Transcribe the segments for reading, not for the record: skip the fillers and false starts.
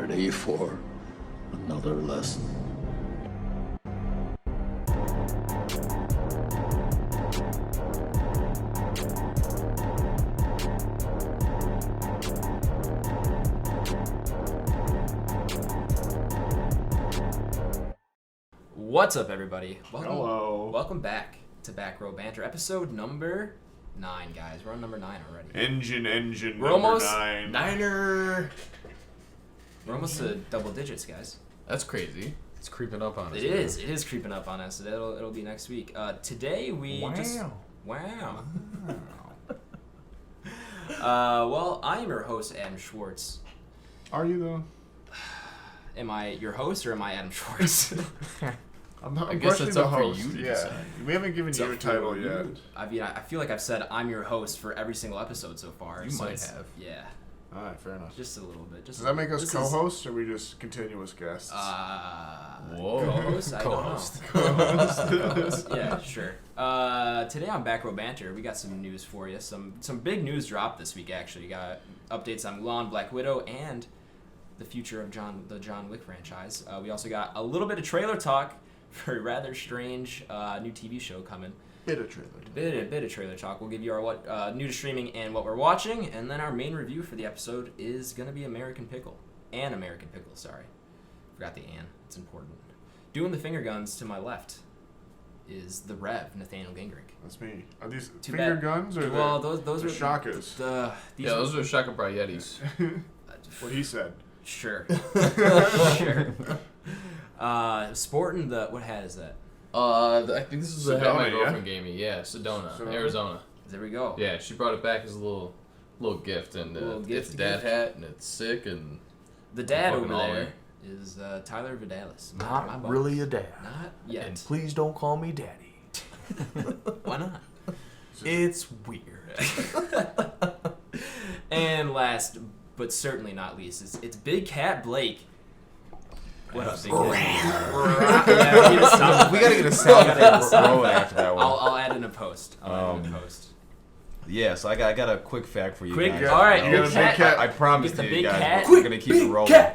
ready for another lesson? What's up, everybody? Hello. Welcome back to Back Row Banter, episode number 9, guys. We're on number 9 already. Engine, We're number almost 9. Niner. We're almost to double digits, guys. That's crazy. It's creeping up on us. It is creeping up on us. It'll be next week. Today we Wow. Well, I am your host, Adam Schwartz. Are you though? Am I your host or am I Adam Schwartz? I guess it's up for host. you to Yeah, decide. we haven't given you a title yet. I mean, I feel like I've said I'm your host for every single episode so far. You so might it's- have. Yeah, All right, fair enough. just a little bit. Does that make us This is- co-hosts or are we just continuous guests? Whoa. Co-host? I Co-host. don't know. Co-host? Yeah, sure. Today on Back Row Banter, we got some news for you. Some big news dropped this week, actually. You got updates on Mulan, Black Widow, and the future of the John Wick franchise. We also got a little bit of trailer talk for a rather strange new TV show coming. Bit of trailer. Bit of trailer talk. We'll give you our what new to streaming and what we're watching, and then our main review for the episode is gonna be An American Pickle, sorry. Forgot the An. It's important. Doing the finger guns to my left is the Rev, Nathaniel Gingrich. That's me. Are these Too finger bad. guns or Well, those the are shockers? Those are Shaka Yetis. What he said. Sure. Sure. Sporting the what hat is that? I think this is the hat my Sedona, girlfriend gave me. Yeah, Sedona, Arizona. There we go. Yeah, she brought it back as a little gift, and Little it's gift a dad gift. hat, and it's sick, and The dad Fucking over all there in. is Tyler Vidalis. my Not boss. really a dad. Not yet. And please don't call me daddy. Why not? It's weird. And last, but certainly not least, it's Big Cat Blake. What up, Big Cat? Yeah, we need to stop. We gotta get a sound We gotta effect rolling after that one. I'll add in a post. Yeah, so I got a quick fact for you Quick, guys. all right, You Big got a big Cat. cat. I promised Get the you big guys cat. we're gonna keep it rolling. Yeah.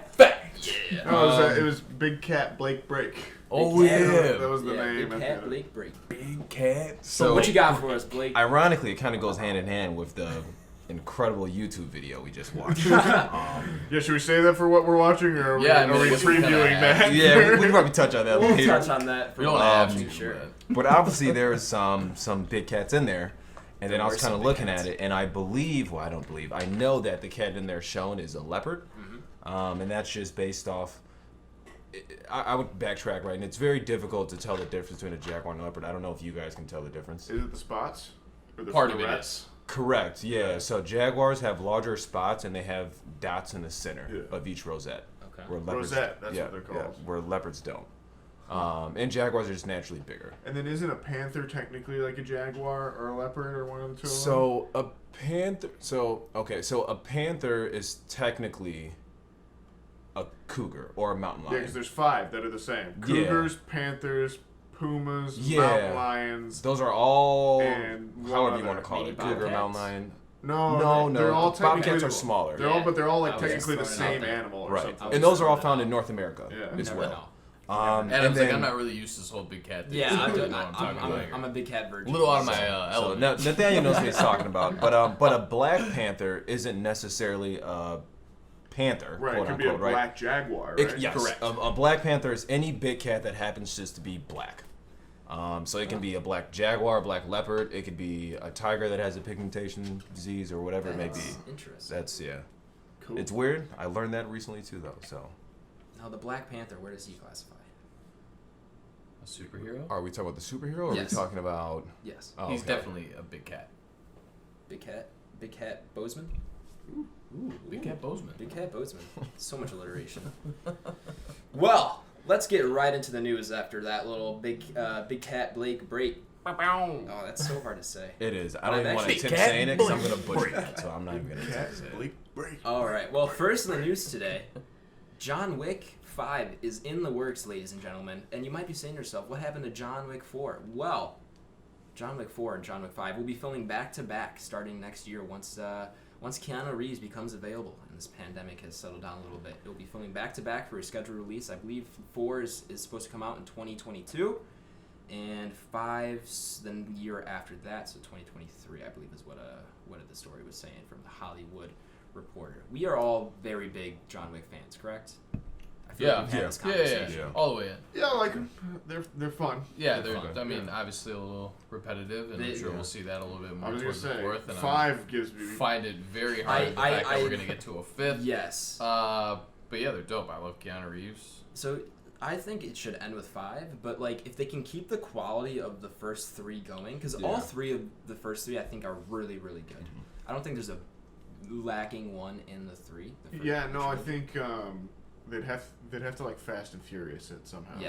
No, it was Big Cat Blake Break. Oh, Cat. yeah. That was the Yeah, name. Big at the Cat end. Blake Break. Big cat. So what you got for us, Blake? Ironically, it kind of goes hand in hand with the incredible YouTube video we just watched. Yeah, should we say that for what we're watching, or are we, Yeah, I mean, are we I guess we kinda previewing have. that? Yeah, we can probably touch on that We'll later. touch on that. we don't have to. Sure. But obviously there's some big cats in there. And then I was were kind some of big looking cats. at it, and I know that the cat in there shown is a leopard. And that's just based off, I would backtrack, right? And it's very difficult to tell the difference between a jaguar and a leopard. I don't know if you guys can tell the difference. Is it the spots? Or the Part of it florets? is. Correct, yeah. So jaguars have larger spots, and they have dots in the center Yeah. of each rosette. Okay. Where leopards, Rosette, that's what they're called. where leopards don't. And jaguars are just naturally bigger. And then isn't a panther technically like a jaguar or a leopard or one of the two? of them? So a panther. So a panther is technically a cougar or a mountain Yeah, lion. because there's 5 that are the same. Yeah. Cougars, panthers, pumas, Yeah. mountain lions. Those are all, And one however you other. want to call Maybe it, cougar, bobcats? mountain lion. No, they're all technically Bobcats are smaller. They're all, but they're all I like was technically the just throwing it same out there. animal or Right, something. was and those are all throwing it found out in North America Yeah. as Never well. know. And Adam's like, then- I'm not really used to this whole big cat thing. Yeah, so I I'm, don't know what I'm talking about. I'm a big cat virgin. A little out of my So element. Nathaniel knows what he's talking about, but a black panther isn't necessarily a panther, Right, quote it could be a unquote, right? black jaguar, It- right? yes, Correct. A black panther is any big cat that happens just to be black. So it can be a black jaguar, a black leopard. It could be a tiger that has a pigmentation disease or whatever it may be. That's interesting. That's Cool. It's weird. I learned that recently too, though. So, Now the Black Panther, where does he classify? A superhero? are we talking about the superhero? Or Yes. Are we talking about? Yes. Oh, He's okay. definitely a big cat. Big Cat Bozeman? Ooh, big cat Bozeman. Big Cat Bozeman. So much alliteration. Well, let's get right into the news after that little Big Cat Blake break. Oh, that's so hard to say. It is. I I've don't even want to actually- attempt saying it because I'm Blake gonna butcher Break. that. So I'm not even gonna Cat attempt to say it. Blake Break. All right. Well, first in the news today, John Wick 5 is in the works, ladies and gentlemen. And you might be saying to yourself, what happened to John Wick 4? Well, John Wick 4 and John Wick 5 will be filming back to back starting next year once once Keanu Reeves becomes available and this pandemic has settled down a little bit, it'll be filming back-to-back for a scheduled release. I believe 4 is supposed to come out in 2022, and 5's the year after that, so 2023, I believe, is what the story was saying from the Hollywood Reporter. We are all very big John Wick fans, correct? I feel like we've had this conversation. Yeah. All the way in. Yeah, I like them. They're fun. Yeah, They're they're. fun. I mean, obviously a little repetitive, and I'm sure we'll see that a little bit more I was gonna towards the say 4th. And 5 gives me. find it very hard the fact that we're gonna get to a 5th. Yes. But yeah, they're dope. I love Keanu Reeves. So I think it should end with 5, but like if they can keep the quality of the first 3 going, because all 3 of the first 3 I think are really, really good. I don't think there's a lacking one in the 3. Yeah, no, I think they'd have to like Fast and Furious it somehow.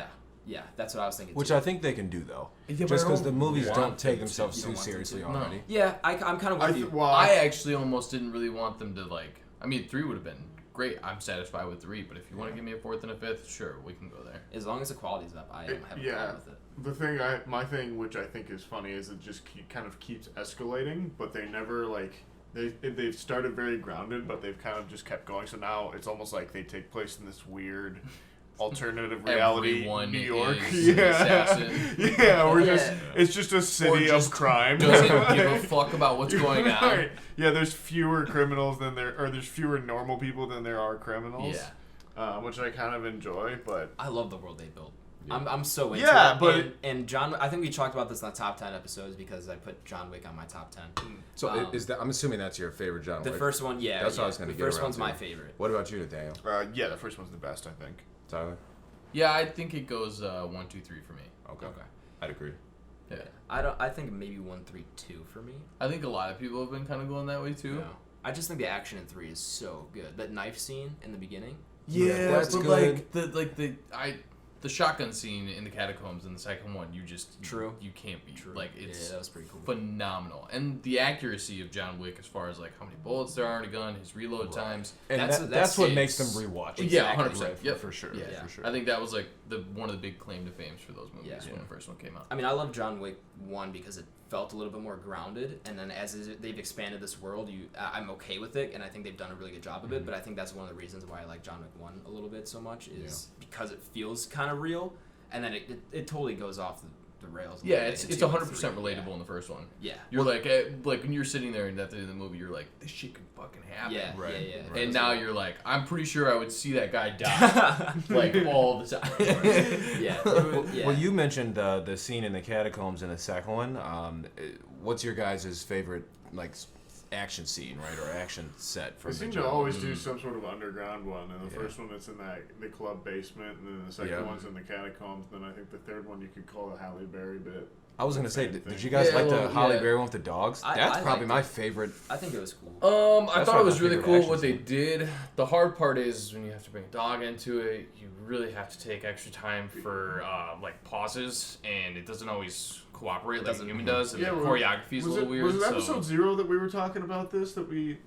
Yeah, that's what I was thinking. Which too. I think they can do though. Yeah, Just but I because don't the movies want don't take them to. themselves You don't too want them seriously to? No. already. Yeah, I'm kind of with you. I actually almost didn't really want them to like. I mean, 3 would have been great. I'm satisfied with 3, but if you want to give me a 4th and a 5th, sure, we can go there. As long as the quality's up, I don't have a problem with it. The thing, my thing, which I think is funny, is it just kind of keeps escalating, but they never like they've started very grounded, but they've kind of just kept going. So now it's almost like they take place in this weird alternative reality Everyone New York. is an assassin. It's just a city just of crime. Doesn't give a fuck about what's going on. Right. Yeah, there's fewer criminals than there's fewer normal people than there are criminals. Yeah. Which I kind of enjoy, but I love the world they built. I'm so into Yeah, it. but and John, I think we talked about this in the top 10 episodes because I put John Wick on my top 10. So is that? I'm assuming that's your favorite John The Wick. first one, yeah. That's what I was gonna The get first around one's to. my favorite. What about you, Nathaniel? yeah, the first one's the best, I think. Tyler? Yeah, I think it goes 1, 2, 3 for me. Okay. I'd agree. Yeah. I think maybe 1, 3, 2 for me. I think a lot of people have been kind of going that way too. No. I just think the action in 3 is so good. That knife scene in the beginning. Yeah, that's but good. the shotgun scene in the catacombs in the second one, you just True. You can't beat. True. Like it's that was pretty cool. phenomenal, and the accuracy of John Wick as far as like how many bullets there are in a gun, his reload times. And That's- that's what that's- makes them rewatchable. Yeah, 100%. Right, Yep. for sure. Yeah, For sure. I think that was like one of the big claim to fame for those movies Yeah. when the first one came out. I mean, I love John Wick 1 because it felt a little bit more grounded, and then they've expanded this world, I'm okay with it, and I think they've done a really good job of it. But I think that's one of the reasons why I like John Wick 1 a little bit so much is because it feels kind of real, and then it totally goes off the rails. Yeah, it's into 100% 3. relatable in the first one. Yeah. You're like when you're sitting there and at the end of the movie, you're like, this shit can fucking happen. Yeah, Right. yeah. Right. And now you're like, I'm pretty sure I would see that guy die like all the time. Yeah. Well, you mentioned the scene in the catacombs in the second one. What's your guys' favorite action scene, right, or action set from They seem the to John always do some sort of underground one, and the Yeah. first one it's in the club basement, and then the second Yeah. one's in the catacombs. Then I think the third one you could call the Halle Berry bit. I was gonna say, Same did thing. you guys Yeah, like the well, Holly yeah. Berry one with the dogs? I That's probably liked my it. favorite. I think it was cool. I That's thought it one was of my really favorite cool action what they scenes. did. The hard part is when you have to bring a dog into it, you really have to take extra time for pauses, and it doesn't always cooperate like a Doesn't- human does, and the well, choreography is a little weird. Was it so episode 0 that we were talking about this? That we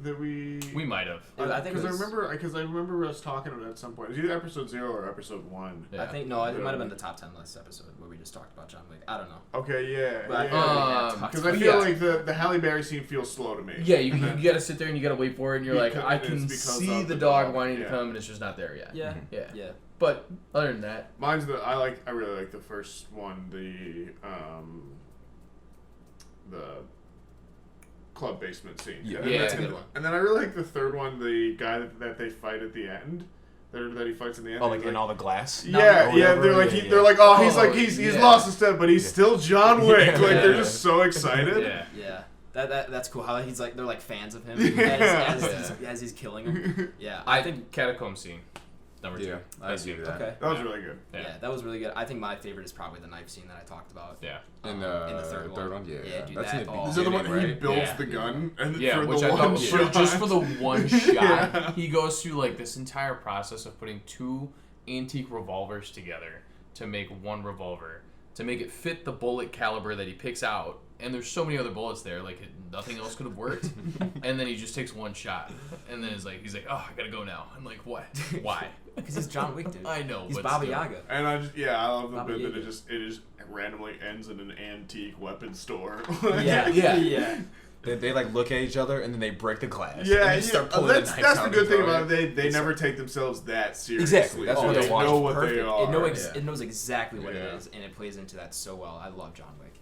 we might have. I think it because was- I remember us talking about it at some point. It was either episode 0 or episode 1. Yeah. I think no, it might have been the top 10 list episode where we just talked about John Wick. I don't know. Okay, yeah, But I yeah. thought we had talked Because I about feel it. like the Halle Berry scene feels slow to me. Yeah, you And then- gotta sit there and you gotta wait for it, and you're like, Because I it's can because see of the the dog dog, wanting to yeah. come, and it's just not there yet. Yeah. Yeah. Yeah. But other than that, Mine's I really like the first one, the club basement scene. Yeah. And Yeah, then- that's a good one. And then I really like the third one, the guy that they fight at the end. That he fights in the end. Oh, He's like in all the glass. Yeah, Or yeah. whatever. They're like Yeah, yeah. they're like, oh, he's Oh, like he's yeah. lost his step, but he's still John Wick. Like they're Yeah. just so excited. yeah. Yeah. That's cool. How he's like they're like fans of him Yeah. as he's killing him. Yeah. I think catacomb scene number 2. Yeah, I That's agree you. with that. okay. That was really good. Yeah. that was really good. I think my favorite is probably the knife scene that I talked about. Yeah. In in the the third one. yeah. Yeah, dude, That's that- in the oh. Is that the one beginning, he right? builds Yeah. the gun and Yeah, for which the I one thought was shot? just for the one shot. Yeah. He goes through like this entire process of putting 2 antique revolvers together to make one revolver, to make it fit the bullet caliber that he picks out. And there's so many other bullets there, like nothing else could have worked. And then he just takes one shot, and then he's like, oh, I gotta go now. I'm like, what? Why? Because he's John Wick, dude. I know, He's but Baba still. Yaga. And I love the Baba bit that Yaga. it just randomly ends in an antique weapon store. Yeah. Yeah. Yeah. They like look at each other and then they break the glass. Yeah, and they start pulling the knives that's the out good and thing throwing about it. They never take themselves that seriously. Exactly, that's what they they want. know what Perfect. they are. It knows exactly what Yeah. it is, and it plays into that so well. I love John Wick.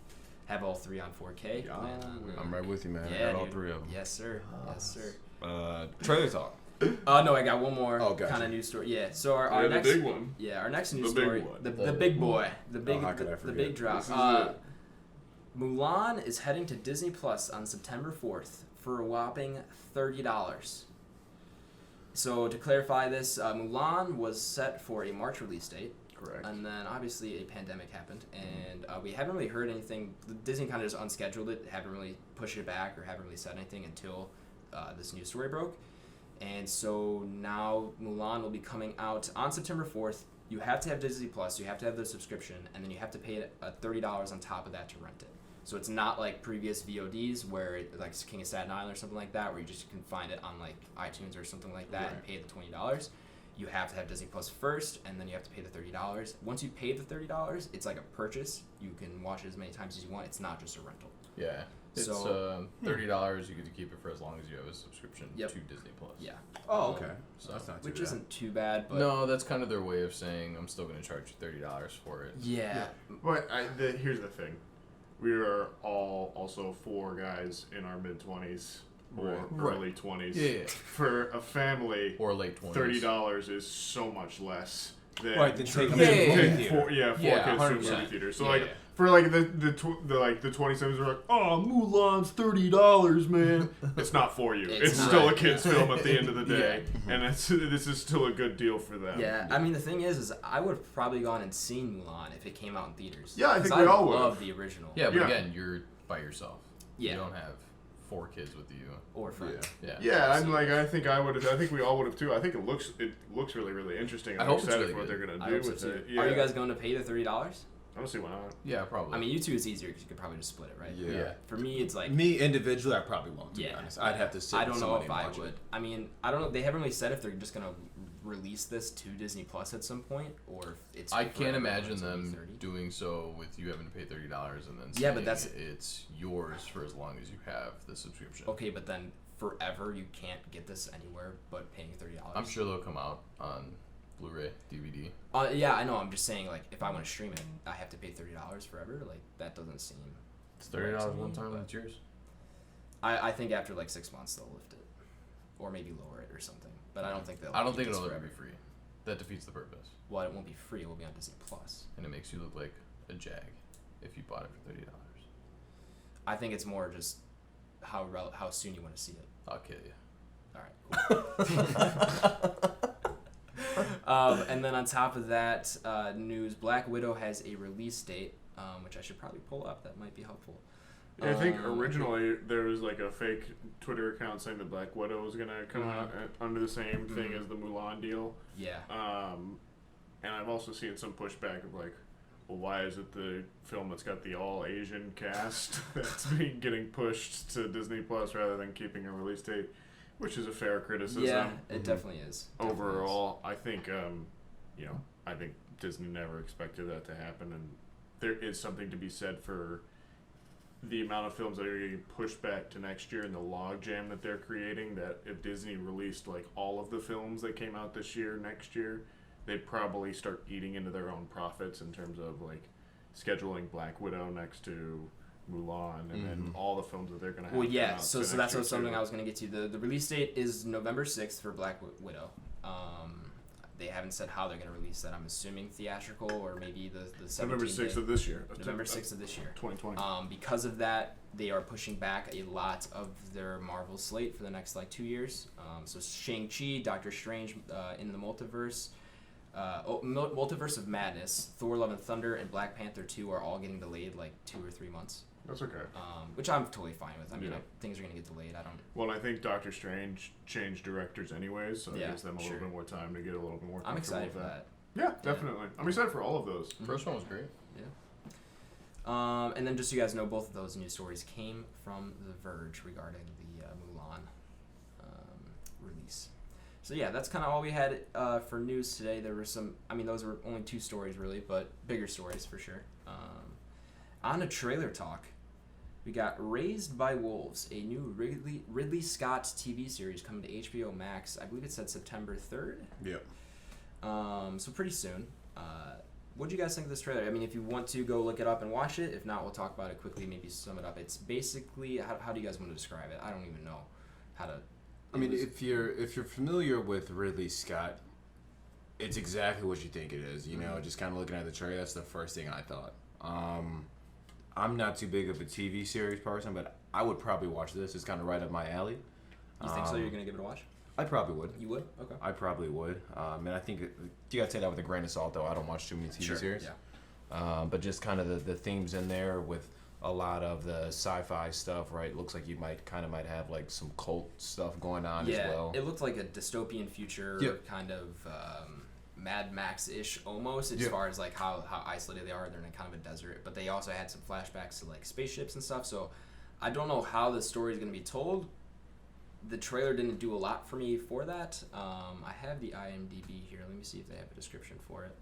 Have all 3 on 4K. Yeah. Plan on- I'm right with you, man. Yeah, I got all dude. 3 of them. Yes, sir. Yes, sir. Trailer talk. No, I got one more Oh, gotcha. kind of news story. Yeah, so our the next big one. Yeah, our next news The big story, one. the big boy, the big how could I the forget? big drop. This is it. Mulan is heading to Disney Plus on September 4th for a whopping $30. So to clarify this, Mulan was set for a March release date. Correct. And then obviously a pandemic happened, and we haven't really heard anything. Disney kind of just unscheduled it, haven't really pushed it back or haven't really said anything until this news story broke. And so now Mulan will be coming out on September 4th. You have to have Disney Plus, you have to have the subscription, and then you have to pay $30 on top of that to rent it. So it's not like previous VODs where like King of Staten Island or something like that, where you just can find it on like iTunes or something like that and pay the $20. You have to have Disney Plus first, and then you have to pay the $30. Once you pay the $30, it's like a purchase. You can watch it as many times as you want. It's not just a rental. Yeah. It's So- $30. You get to keep it for as long as you have a subscription Yep. to Disney Plus. Yeah. Oh, okay. So That's not too Which bad. isn't too bad, but No, that's kind of their way of saying I'm still going to charge you $30 for it. yeah. But here's the thing. We are all also 4 guys in our mid-20s or Right. early 20s. Yeah. For a family, Or late 20s. $30 is so much less than Right, then take them Yeah, to the yeah, movie yeah. theater. four Yeah, kids to a 100%. movie theater. So Yeah, like yeah. for like the 27s are like, oh, Mulan's $30, man. It's not for you. It's It's not. still a kids film at the end of the day, Yeah. and this is still a good deal for them. Yeah, I mean the thing is I would have probably gone and seen Mulan if it came out in theaters. Yeah, I 'Cause think we all would've. love the original. Yeah, but Yeah. again, you're by yourself. Yeah. You don't have 4 kids with you. Or friends. Yeah. Yeah, I'm like I think I would have. I think we all would have too. I think it looks really really interesting. I I'm hope it's excited really for what good. they're gonna I do hope so with too. it. Yeah. Are you guys going to pay the $30? I don't see why not. Yeah, probably. I mean, you two is easier because you could probably just split it, right? Yeah. Yeah. For me, it's like Me individually, I probably won't. To be Yeah. honest, I'd have to sit. I with don't know somebody if and I watch would. it. I mean, I don't know. They haven't really said if they're just gonna release this to Disney Plus at some point, or if it's. I forever can't and imagine it's gonna be them 30. doing so with you having to pay $30 and then Yeah, but saying that's- it's yours for as long as you have the subscription. Okay, but then forever you can't get this anywhere but paying $30. I'm sure they'll come out on Blu-ray, DVD. Yeah, I know. I'm just saying, like, if I want to stream it, I have to pay $30 forever. Like, that doesn't seem. It's $30 right to one me, time but- and it's yours. I think after like 6 months they'll lift it, or maybe lower it or something. But I don't think they'll. I don't keep think this it'll ever forever. be free. That defeats the purpose. Well, it won't be free. It will be on Disney Plus. And it makes you look like a jag if you bought it for $30. I think it's more just how soon you want to see it. I'll kill you. All right, cool. And then on top of that news, Black Widow has a release date, which I should probably pull up. That might be helpful. I think originally there was like a fake Twitter account saying that Black Widow was gonna come out under the same thing as the Mulan deal. Yeah. And I've also seen some pushback of like, well, why is it the film that's got the all Asian cast that's getting pushed to Disney Plus rather than keeping a release date, which is a fair criticism. Yeah, it definitely is. Overall, I think I think Disney never expected that to happen, and there is something to be said for the amount of films that are getting pushed back to next year and the logjam that they're creating. That if Disney released like all of the films that came out this year next year, they'd probably start eating into their own profits in terms of like scheduling Black Widow next to Mulan and then all the films that they're gonna have. Well, come yeah. out So to so next that's year, something too. I was gonna get to. The release date is November 6th for Black Widow. They haven't said how they're gonna release that. I'm assuming theatrical or maybe the 17th November 6th day. of this year. November 6th of this year. 2020. Because of that, they are pushing back a lot of their Marvel slate for the next like 2 years. So Shang-Chi, Doctor Strange in the Multiverse, Multiverse of Madness, Thor: Love and Thunder, and Black Panther 2 are all getting delayed like 2 or 3 months. That's okay. Which I'm totally fine with. I mean, Yeah. things are gonna get delayed. I don't. Well, I think Doctor Strange changed directors anyways, so it Yeah, gives them a sure. little bit more time to get a little bit more I'm comfortable excited for with that. Yeah, definitely. I'm excited for all of those. First one was great. And then just so you guys know, both of those news stories came from The Verge regarding the Mulan release. So yeah, that's kind of all we had for news today. There were some, I mean, those were only 2 stories really, but bigger stories for sure. On a trailer talk, We got Raised by Wolves, a new Ridley Scott TV series coming to HBO Max. I believe it said September 3rd. Yep. So pretty soon. What do you guys think of this trailer? I mean, if you want to go look it up and watch it. If not, we'll talk about it quickly, maybe sum it up. It's basically, how do you guys want to describe it? I don't even know how to... I mean, if you're familiar with Ridley Scott, it's exactly what you think it is. You know, just kind of looking at the trailer, that's the first thing I thought. I'm not too big of a TV series person, but I would probably watch this. It's kind of right up my alley. You think so? You're going to give it a watch? I probably would. You would? Okay. I probably would. And I think you got to take that with a grain of salt, though. I don't watch too many TV series. Yeah. But just kind of the themes in there with a lot of the sci-fi stuff, right? Looks like you might have like some cult stuff going on as well. Yeah, it looked like a dystopian future, kind of Mad Max-ish almost, as far as like how isolated they are. They're in kind of a desert, but they also had some flashbacks to like spaceships and stuff. So I don't know how the story is going to be told. The trailer didn't do a lot for me for that. I have the IMDb here. Let me see if they have a description for it.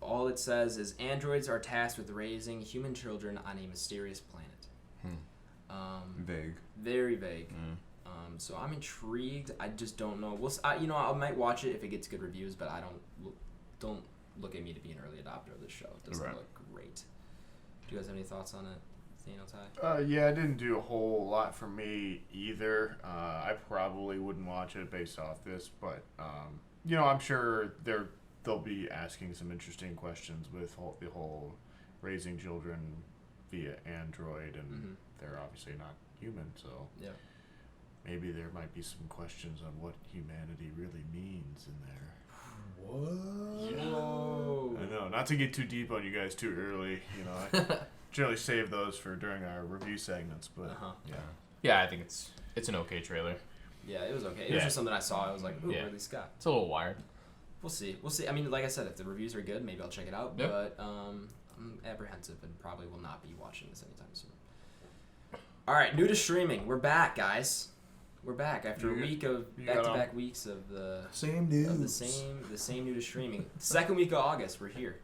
All it says is androids are tasked with raising human children on a mysterious planet. Vague. Very vague. So I'm intrigued. I just don't know. I might watch it if it gets good reviews, but I don't look at me to be an early adopter of this show. It doesn't look great. Do you guys have any thoughts on it? Nathaniel, Ty? Yeah, it didn't do a whole lot for me either. I probably wouldn't watch it based off this, but I'm sure they'll be asking some interesting questions with the whole raising children via Android, and they're obviously not human, so maybe there might be some questions on what humanity really means in there. What? Whoa. I know, not to get too deep on you guys too early. I generally save those for during our review segments, but Yeah, I think it's an okay trailer. Yeah, it was okay. It was just something I saw. I was like, ooh, Ridley Scott. It's a little wired. We'll see. I mean, like I said, if the reviews are good, maybe I'll check it out. Yep. But I'm apprehensive and probably will not be watching this anytime soon. All right, new to streaming. We're back, guys. We're back after a week of back-to-back weeks of the same news. Of the same new to streaming. Second week of August, we're here.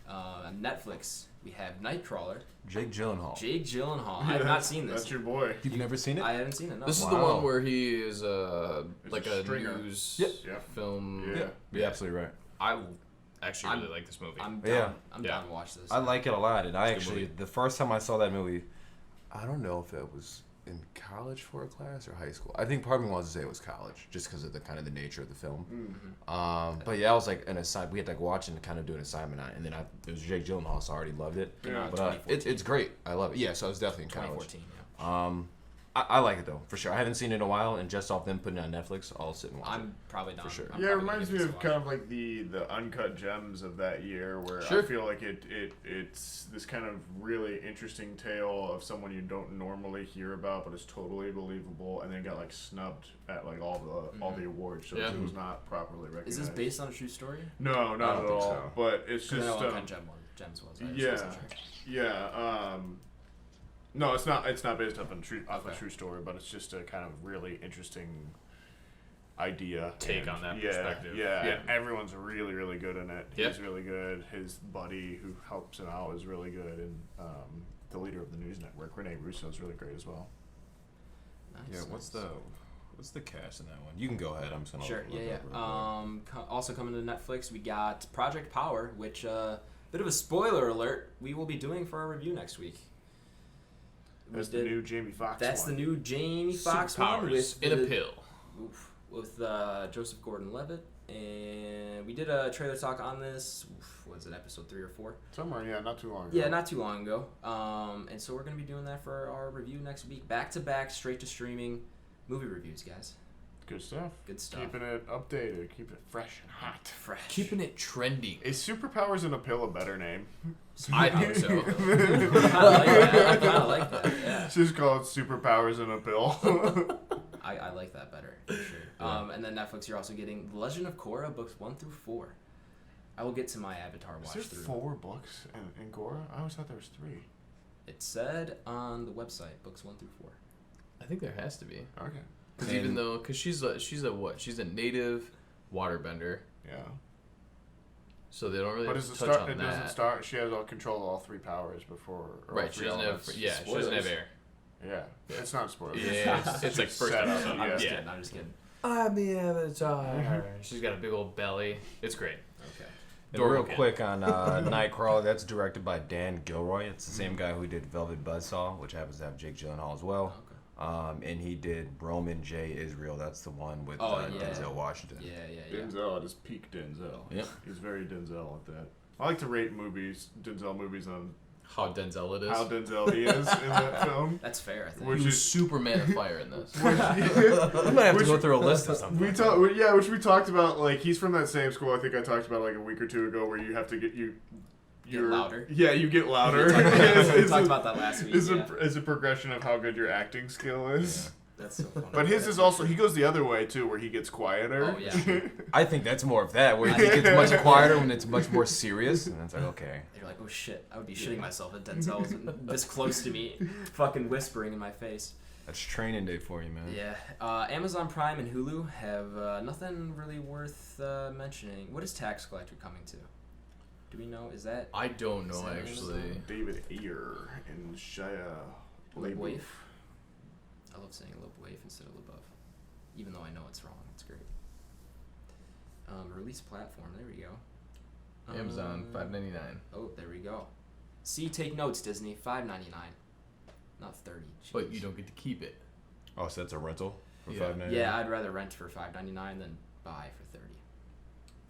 On Netflix, we have Nightcrawler. Jake Gyllenhaal. I have not seen this. That's your boy. You've never seen it? I haven't seen it. No. This is the one where he is like a stringer. news film. Yeah. You're absolutely right. I actually really like this movie. I'm down. I'm down to watch this. I like it a lot, and It's a good movie. the first time I saw that movie, I don't know if it was in college for a class or high school. I think part of me wants to say it was college, just because of the kind of the nature of the film. But yeah, I was like an assignment. We had to watch and kind of do an assignment on it, and then it was Jake Gyllenhaal, so I already loved it. Yeah. But it's great. I love it. Yeah, so I was definitely in college. 2014. Yeah. I like it though, for sure. I haven't seen it in a while, and just off them putting it on Netflix, I'll sit and watch it. I'm probably down. For sure. Yeah, it reminds me of kind of like the uncut gems of that year, where I feel like it's this kind of really interesting tale of someone you don't normally hear about, but it's totally believable, and then got like snubbed at like all the awards shows. It was not properly recognized. Is this based on a true story? No, not at all. so. But it's I just know what kind of Gems was. Right? yeah, So I wasn't sure. yeah. No, it's not. It's not based off a true story, but it's just a kind of really interesting idea. Take on that perspective. Yeah, Yeah. and everyone's really, really good in it. Yep. He's really good. His buddy who helps him out is really good, and the leader of the news network, Rene Russo, is really great as well. Nice, Yeah, nice. what's the cast in that one? You can go ahead. I'm just gonna Sure. look Yeah. up real quick. Also coming to Netflix, we got Project Power, which bit of a spoiler alert. We will be doing for our review next week. That's the new Jamie Foxx That's one. the new Jamie Foxx one with in a pill. with Joseph Gordon-Levitt, and we did a trailer talk on this. Was it episode 3 or 4? Somewhere, yeah, not too long ago. Yeah, not too long ago. And so we're gonna be doing that for our review next week, back to back, straight to streaming movie reviews, guys. Good stuff. Good stuff. Keeping it updated, keep it fresh and hot. Fresh. Keeping it trending. Is Superpowers in a Pill a better name? I think so. I kind of like that. Yeah. It's just called Superpowers in a Pill. I like that better, for sure. And then Netflix, you're also getting The Legend of Korra, books 1 through 4. I will get to my Avatar watch Is there through. 4 books in Korra? I always thought there was 3. It said on the website, books 1 through 4. I think there has to be. Okay. Because she's a what? She's a native waterbender. Yeah. so they don't really But have does to it touch start? on It that. doesn't start. She has all control of all 3 powers before. Or all Right, she 3 doesn't have. elements. Yeah, she doesn't have air. Yeah, it's not spoilers. Yeah, it's like just first set up, episode. I'm just yeah. kidding. I'm just kidding. I'm the Avatar. She's got a big old belly. It's great. Okay. And real Dorgan. quick on Nightcrawler, that's directed by Dan Gilroy. It's the same guy who did Velvet Buzzsaw, which happens to have Jake Gyllenhaal as well. And he did Roman J. Israel. That's the one with Denzel Washington. Yeah. Denzel at his peak Denzel. Yep. He's very Denzel at that. I like to rate Denzel movies on How Denzel it is. how Denzel he is in that film. That's fair, I think. Which He was is Superman of Fire in this. We might have to go through a list of something. which we talked about. Like he's from that same school. I think I talked about like a week or 2 ago, where you have to get Get louder. Yeah, you get louder. We talked about that last week. Is a progression of how good your acting skill is. That's so funny. But his is also he goes the other way too, where he gets quieter. Oh, yeah. I think that's more of that, where it gets much quieter when it's much more serious. And it's like, okay. You're like, oh shit, I would be shitting myself if Denzel was this close to me, fucking whispering in my face. That's training day for you, man. Yeah. Amazon Prime and Hulu have nothing really worth mentioning. What is Tax Collector coming to? Do we know? Is that I don't know, Is that actually. Amazon? David Ayer and Shia LaBeouf? I love saying LaBeouf instead of LaBeouf, even though I know it's wrong. It's great. Release platform. There we go. Amazon, $5.99. Oh, there we go. See, take notes, Disney. $5.99, not $30. But Jeez. you don't get to keep it. Oh, so that's a rental for Yeah. $5.99? Yeah, I'd rather rent for $5.99 than buy for $30.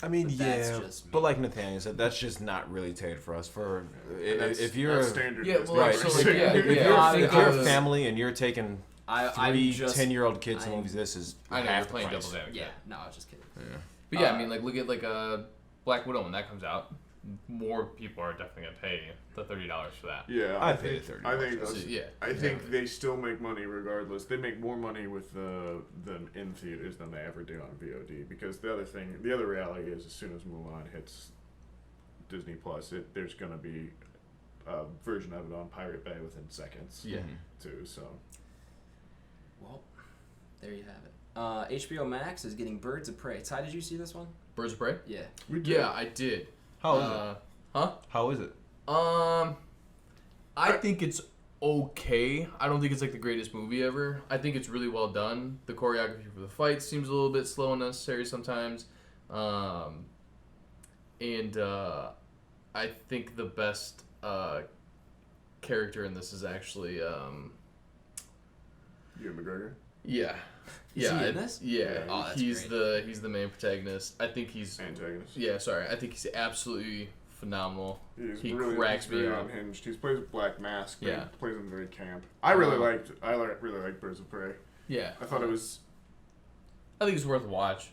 I mean, But that's just me. but like Nathaniel said, that's just not really tailored for us. For if you're that's standard. Yeah, Disney. well, right, so, so like, yeah, if yeah, you're, I if think you're I a was- family and you're taking I'm 10-year-old kids to movies, this is I know, half you're the playing price. devil's advocate. Yeah, no, I was just kidding. Yeah. But yeah, I mean, like, look at, like, Black Widow when that comes out. More people are definitely going to pay the $30 for that. Yeah, I paid $30. I think So, those- yeah. I think they still make money regardless. They make more money with them in theaters than they ever do on VOD. Because the other reality is, as soon as Mulan hits Disney Plus, there's gonna be a version of it on Pirate Bay within seconds. Yeah. Too. So Well, there you have it. HBO Max is getting Birds of Prey. Ty, did you see this one? Birds of Prey? Yeah. we did. Yeah, I did. How is it? Huh? How is it? I think it's okay. I don't think it's like the greatest movie ever. I think it's really well done. The choreography for the fight seems a little bit slow and unnecessary sometimes. I think the best character in this is actually Ewan McGregor. yeah. Is Yeah, he in this? Yeah, Oh, that's he's great. the main protagonist. I think he's Antagonist. yeah. Sorry, I think he's absolutely phenomenal. He really cracks me very up. unhinged. He plays Black Mask. But Yeah. he plays him very camp. I really liked Birds of Prey. Yeah, I thought it was. I think it's worth a watch.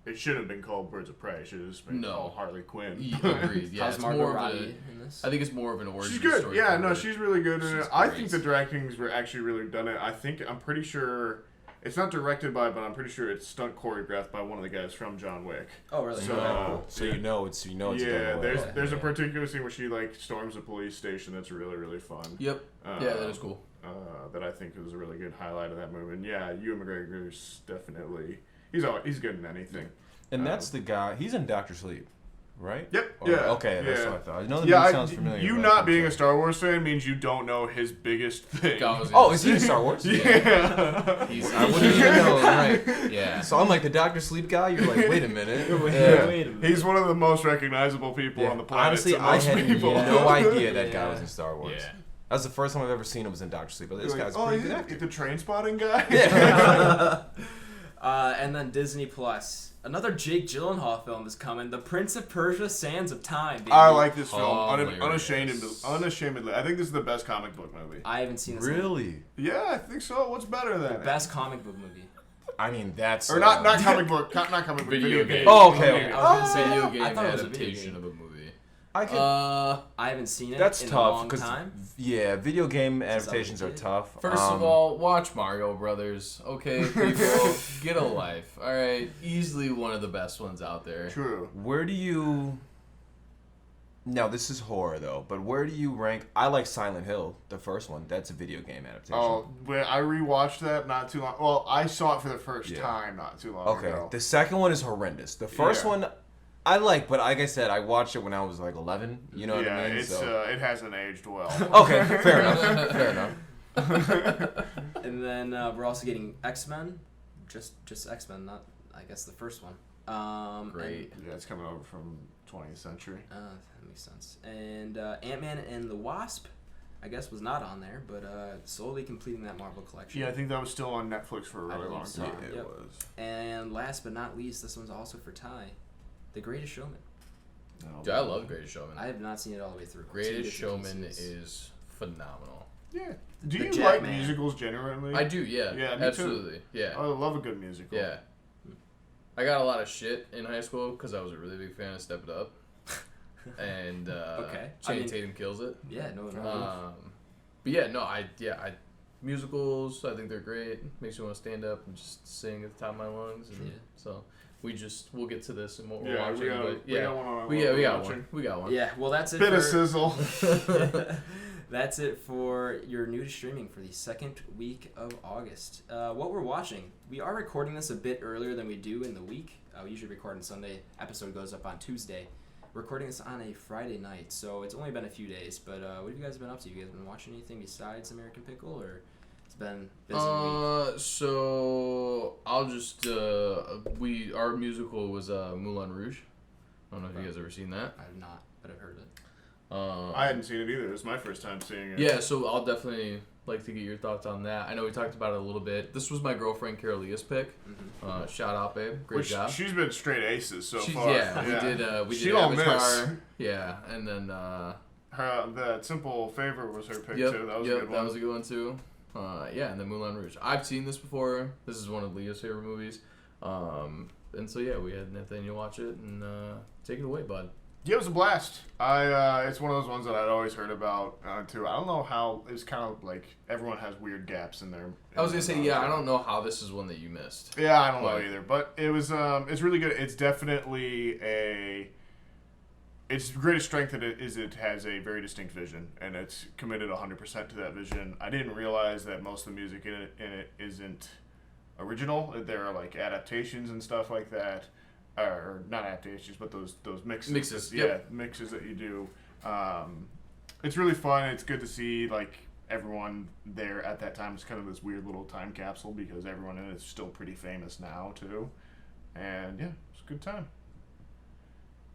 It should have been called Birds of Prey. It should have just been No. called Harley Quinn. Agreed. Yeah, How's it's Margot more of Robbie a, in this? I think it's more of an origin She's good. story. Yeah, for no, her. she's really good in She's it. I great. think the directing's actually really done it. I'm pretty sure it's not directed by, but I'm pretty sure it's stunt choreographed by one of the guys from John Wick. Oh, really? So, So you know it's yeah, done well. there's a particular scene where she like storms a police station that's really really fun. Yep. Yeah, that is cool. That I think is a really good highlight of that movie. And yeah, Ewan McGregor's definitely he's good in anything. And that's the guy. He's in Doctor Sleep, right? Yep. Or- Yeah. Okay, that's yeah. what I thought. I know the Yeah, name sounds familiar. you but I not couldn't being tell. a Star Wars fan means you don't know his biggest thing. Oh, is he in Star Wars? Yeah. He's, I wouldn't even know, right? Yeah. So I'm like the Doctor Sleep guy. You're like, wait a minute. Yeah. Wait a minute. He's one of the most recognizable people on the planet. Honestly, to I most had people. no idea that guy Yeah. was in Star Wars. Yeah. That's the first time I've ever seen him was in Doctor Sleep. But this You're guy's like, pretty he's good actor. the train spotting guy. And then Disney Plus. Another Jake Gyllenhaal film is coming. The Prince of Persia: Sands of Time. Baby. I like this film Hilarious. unashamedly. I think this is the best comic book movie. I haven't seen this. Really? Yeah, I think so. What's better than The it? best comic book movie. I mean, that's Or not comic book, not comic book, Video video game. game. Oh, okay, Video okay. game. I was gonna say Video I game thought it was a video adaptation game. of a movie. I could. I haven't seen it That's in a tough long because time. yeah, video game Since I was adaptations a are kid. tough. First of all, watch Mario Brothers. Okay, people, get a life. All right, easily one of the best ones out there. True. where do you Now, this is horror, though, but where do you rank... I like Silent Hill, the first one. That's a video game adaptation. Oh, but I rewatched that not too long... Well, I saw it for the first time not too long ago. Okay, the second one is horrendous. The first one, I like, but like I said, I watched it when I was like 11. You know what I mean? Yeah, it hasn't aged well. Okay, fair enough. Fair enough. And then we're also getting X-Men. Just X-Men, not, I guess, the first one. Great. Yeah, it's coming over from 20th century. That makes sense. And Ant-Man and the Wasp, I guess, was not on there, but slowly completing that Marvel collection. Yeah, I think that was still on Netflix for a really long so. time. Yeah, Yep. it was. And last but not least, this one's also for Ty, The Greatest Showman. No. Dude, I love Greatest Showman. I have not seen it all the way through. Greatest Two different Showman pieces. is phenomenal. Yeah. Do The you Jet like Man. musicals generally? I do, yeah. Yeah, me too. absolutely. Yeah. I love a good musical. Yeah. I got a lot of shit in high school because I was a really big fan of Step It Up. And Okay. Channing Tatum kills it. Yeah, no. But yeah, no, musicals, I think they're great. Makes you want to stand up and just sing at the top of my lungs. And so we'll get to this and what we're Yeah, watching. we got one on we got watching. one. We got one. Yeah, well, that's it Bit for... of sizzle. That's it for your new to streaming for the second week of August. What we're watching, we are recording this a bit earlier than we do in the week. We usually record on Sunday. Episode goes up on Tuesday. We're recording this on a Friday night, so it's only been a few days. But what have you guys been up to? You guys been watching anything besides American Pickle, or it's been a busy week? So I'll just our musical was Moulin Rouge. I don't know if you guys ever seen that. I have not, but I've heard it. I hadn't seen it either. It was my first time seeing it. Yeah, so I'll definitely like to get your thoughts on that. I know we talked about it a little bit. This was my girlfriend Carolia's pick. Mm-hmm. Shout out, babe. Great job. She's been straight aces so She's, far. yeah, we She did don't Avatar. miss. Yeah, and then That Simple Favor was her pick yep, too. That was a good one. that was a good one too. Yeah, and then Moulin Rouge. I've seen this before. This is one of Leah's favorite movies. And so yeah, we had Nathaniel watch it and take it away, bud. Yeah, it was a blast. It's one of those ones that I'd always heard about too. I don't know how it's kind of like everyone has weird gaps in there. I was gonna say, yeah, I don't know how this is one that you missed. Yeah, I don't know But- either. But it was it's really good. It's definitely its greatest strength is it has a very distinct vision, and it's committed 100% to that vision. I didn't realize that most of the music in it isn't original. There are like adaptations and stuff like that. Or not adaptations, but those mixes. Mixes, Yeah, yep. mixes that you do. It's really fun. It's good to see like everyone there at that time. It's kind of this weird little time capsule because everyone in it is still pretty famous now too. And yeah, it's a good time.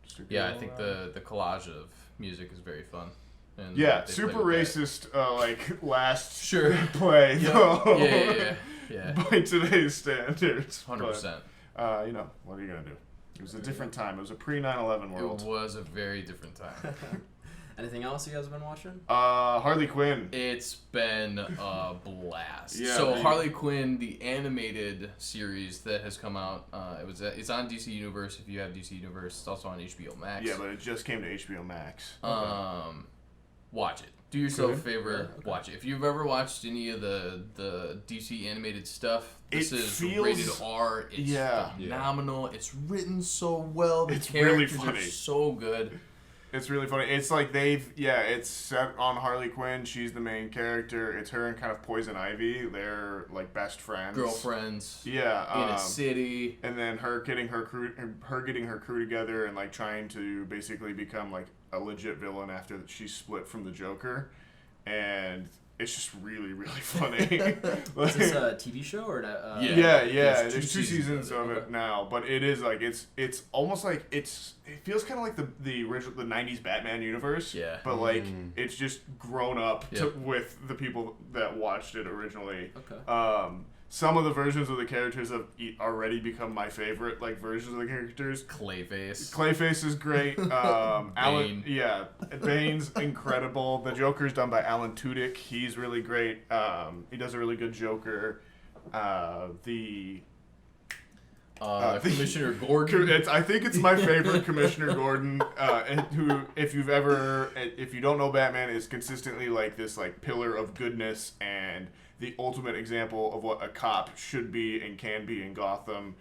Just a good Yeah, I little, think the collage of music is very fun. And yeah, they super play with racist like last Sure. play Yep. though. Yeah. By today's standards. 100%. But, you know, what are you gonna do? It was a different time. It was a pre 9/11 world. It was a very different time. Anything else you guys have been watching? Harley Quinn. It's been a blast. Yeah, So the- Harley Quinn, the animated series that has come out, it's on DC Universe. If you have DC Universe, it's also on HBO Max. Yeah, but it just came to HBO Max. Watch it. Do yourself a Good. favor. Okay. Watch it. If you've ever watched any of the DC animated stuff, this It is feels- rated R. It's Yeah. phenomenal. It's written so well. The It's really characters funny. are so good. It's really funny. It's like it's set on Harley Quinn. She's the main character. It's her and kind of Poison Ivy. They're like best friends. Girlfriends. Yeah. In a city. And then her getting her crew together and like trying to basically become like a legit villain after she split from the Joker, and it's just really really funny. Is this a TV show or Yeah. There's There's two seasons of it now, but it is like it's almost like it feels kind of like the original the '90s Batman universe. Yeah. But like it's just grown up Yep. with the people that watched it originally. Okay. Some of the versions of the characters have already become my favorite like versions of the characters. Clayface. Clayface is great. Alan, Bane. Bane's incredible. The Joker's done by Alan Tudyk. He's really great. He does a really good Joker. Commissioner Gordon. I think it's my favorite Commissioner Gordon, who, if you don't know Batman, is consistently like this like pillar of goodness and the ultimate example of what a cop should be and can be in Gotham,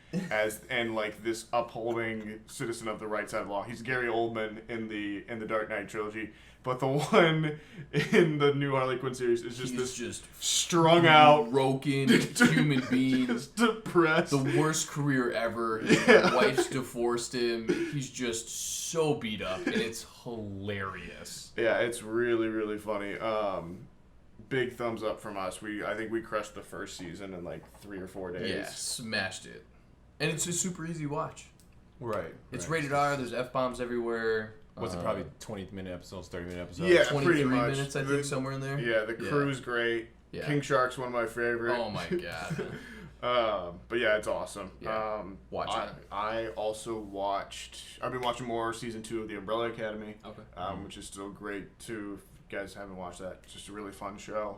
and like this upholding citizen of the right side of the law. He's Gary Oldman in the Dark Knight trilogy, but the one in the new Harley Quinn series is just strung out, broken human being, just depressed, the worst career ever. His wife's divorced him. He's just so beat up, and it's hilarious. Yeah, it's really really funny. Big thumbs up from us. I think we crushed the first season in like 3 or 4 days. Yeah, smashed it. And it's a super easy watch. Right. It's rated R. There's F-bombs everywhere. Was it probably 20-minute episodes, 30-minute episodes? Yeah, 23 pretty much. minutes, I think, somewhere in there. Yeah, the crew's great. Yeah. King Shark's one of my favorites. Oh my god. But yeah, it's awesome. Yeah. Watch it. I also I've been watching more season 2 of The Umbrella Academy. Okay. Which is still great too. If you guys haven't watched that, it's just a really fun show.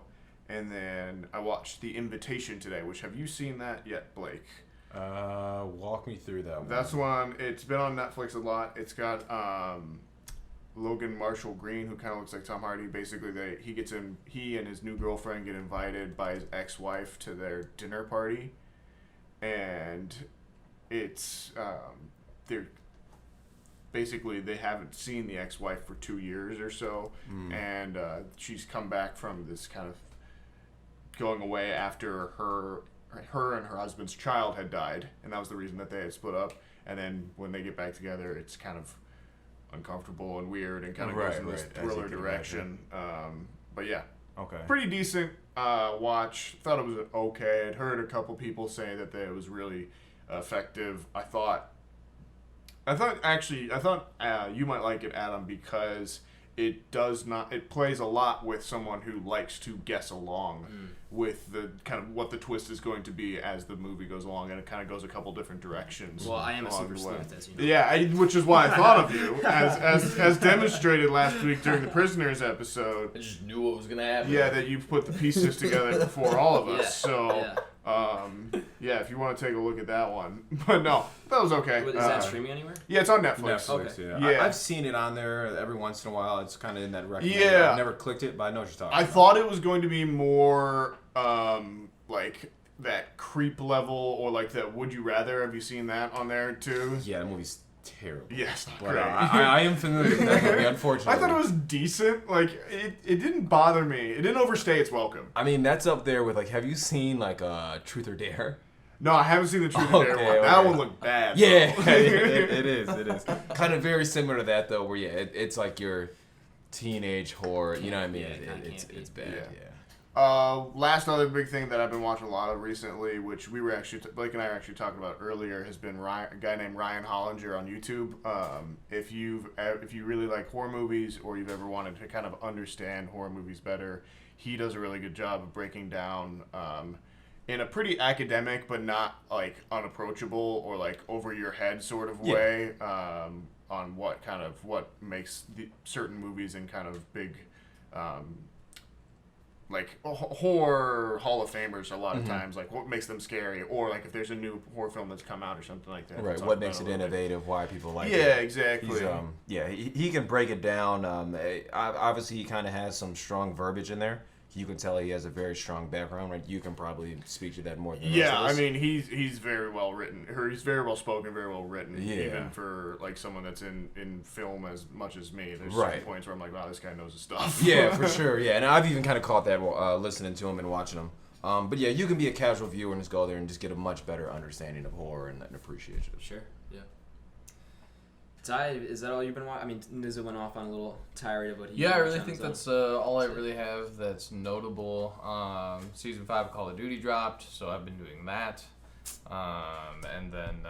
And then I watched The Invitation today, which, have you seen that yet, Blake? Walk me through that one. That's one. It's been on Netflix a lot. It's got Logan Marshall Green, who kind of looks like Tom Hardy. Basically, he and his new girlfriend get invited by his ex-wife to their dinner party, and it's they haven't seen the ex-wife for 2 years or so, and she's come back from this kind of going away after her and her husband's child had died, and that was the reason that they had split up. And then when they get back together, it's kind of uncomfortable and weird and kind of goes in this thriller direction. But yeah, okay, pretty decent watch. Thought it was okay. I'd heard a couple people say that it was really effective. I thought you might like it, Adam, because it plays a lot with someone who likes to guess along with the kind of what the twist is going to be as the movie goes along, and it kind of goes a couple different directions. Well, I am a super sleuth, as you know. Yeah, which is why I thought of you, as demonstrated last week during the Prisoners episode. I just knew what was gonna happen. Yeah, that you put the pieces together before all of us. Yeah. So, yeah, if you want to take a look at that one. But no, that was okay. Is that streaming anywhere? Yeah, it's on Netflix. Netflix, Yeah. I've seen it on there every once in a while. It's kind of in that recommended. Yeah. I've never clicked it, but I know what you're talking I about. thought it was going to be more like that creep level, or like that Would You Rather. Have you seen that on there too? Yeah, that movie's terrible. Yeah, it's not But, great. I am familiar with that movie, unfortunately. I thought it was decent. Like, it didn't bother me. It didn't overstay its welcome. I mean, that's up there with, like, have you seen, like, Truth or Dare? No, I haven't seen the Truth or Dare one. Okay. That one looked bad. Yeah, though. it is. Kind of very similar to that, though, where, yeah, it's like your teenage horror, you know what I mean? It's bad, yeah. Last other big thing that I've been watching a lot of recently, which we were actually Blake and I were actually talking about earlier, has been a guy named Ryan Hollinger on YouTube. If you really like horror movies, or you've ever wanted to kind of understand horror movies better, he does a really good job of breaking down in a pretty academic but not like unapproachable or like over your head sort of way on what makes certain movies and kind of big like horror Hall of Famers a lot of times, like what makes them scary, or like if there's a new horror film that's come out or something like that. Right, what makes it innovative, why people like it. Yeah, exactly. He can break it down. Obviously, he kind of has some strong verbiage in there. You can tell he has a very strong background, right? You can probably speak to that more than the rest of us. I mean, he's very well written, or he's very well spoken, very well written, Yeah. even for like someone that's in film as much as me. There's certain points where I'm like, wow, this guy knows his stuff. Yeah, for sure. Yeah, and I've even kind of caught that listening to him and watching him. But yeah, you can be a casual viewer and just go there and just get a much better understanding of horror and appreciation. Sure. Yeah. Ty, is that all you've been watching? I mean, Nizza went off on a little tirade of what he. Yeah, I really think that's all I really have that's notable. Season 5 of Call of Duty dropped, so I've been doing that. And then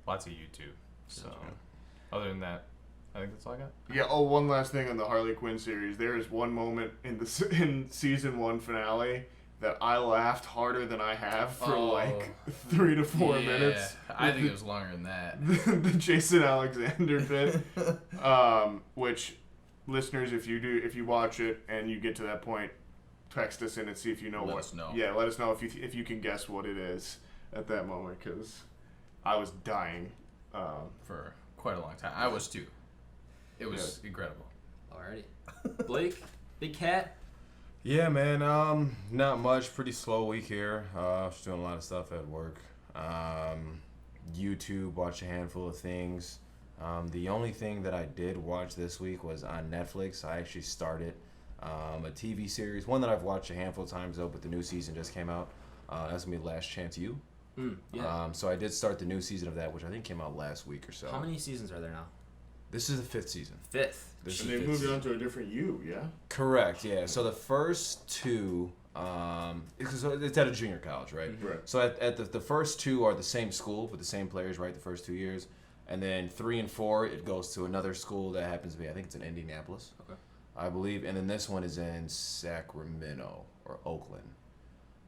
lots of YouTube. So other than that, I think that's all I got. Yeah. Oh, one last thing on the Harley Quinn series. There is one moment in season 1 finale that I laughed harder than I have for like 3 to 4 minutes. I think it was longer than that. The Jason Alexander bit, which listeners, if you watch it and you get to that point, text us in and see if you know Let us know. Yeah, let us know if you can guess what it is at that moment, because I was dying. For quite a long time. I was too. It was incredible. Alrighty. Blake, Big Cat. Yeah, man. Not much. Pretty slow week here. Just doing a lot of stuff at work. YouTube. Watch a handful of things. The only thing that I did watch this week was on Netflix. I actually started a TV series. One that I've watched a handful of times though, but the new season just came out. That's gonna be Last Chance U. Yeah. So I did start the new season of that, which I think came out last week or so. How many seasons are there now? This is the 5th season. 5th. This And is they the 5th moved season. on to a different U, yeah? Correct, yeah. So the first two, because it's at a junior college, right? Right. So at the first two are the same school with the same players, right? The first 2 years. And then 3 and 4, it goes to another school that happens to be, I think it's in Indianapolis, Okay. I believe. And then this one is in Sacramento or Oakland.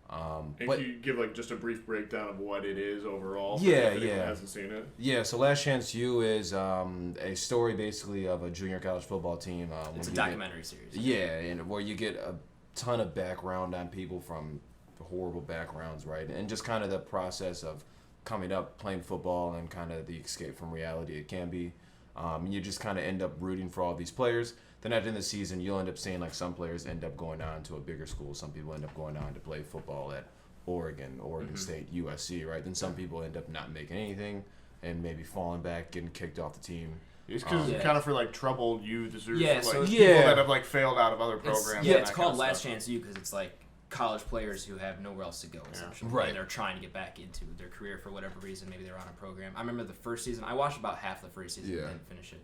And But can you give like just a brief breakdown of what it is overall? Yeah, if anyone yeah. hasn't seen it. yeah, so Last Chance U is a story basically of a junior college football team. It's a where you documentary series. get, yeah, and where you get a ton of background on people from horrible backgrounds, right? And just kind of the process of coming up, playing football, and kind of the escape from reality it can be. And you just kind of end up rooting for all these players. Then at the end of the season, you'll end up seeing like some players end up going on to a bigger school. Some people end up going on to play football at Oregon State, USC, right? Then some people end up not making anything and maybe falling back, getting kicked off the team. It's because Yeah. it's kind of for like troubled youth, or Yeah, for, so like, yeah. people that have like failed out of other programs. It's, and yeah, it's that called kind of Last stuff. Chance U because it's like college players who have nowhere else to go, essentially. Right. And they're trying to get back into their career for whatever reason. Maybe they're on a program. I remember the first season. I watched about half the first season Yeah. and didn't finish it.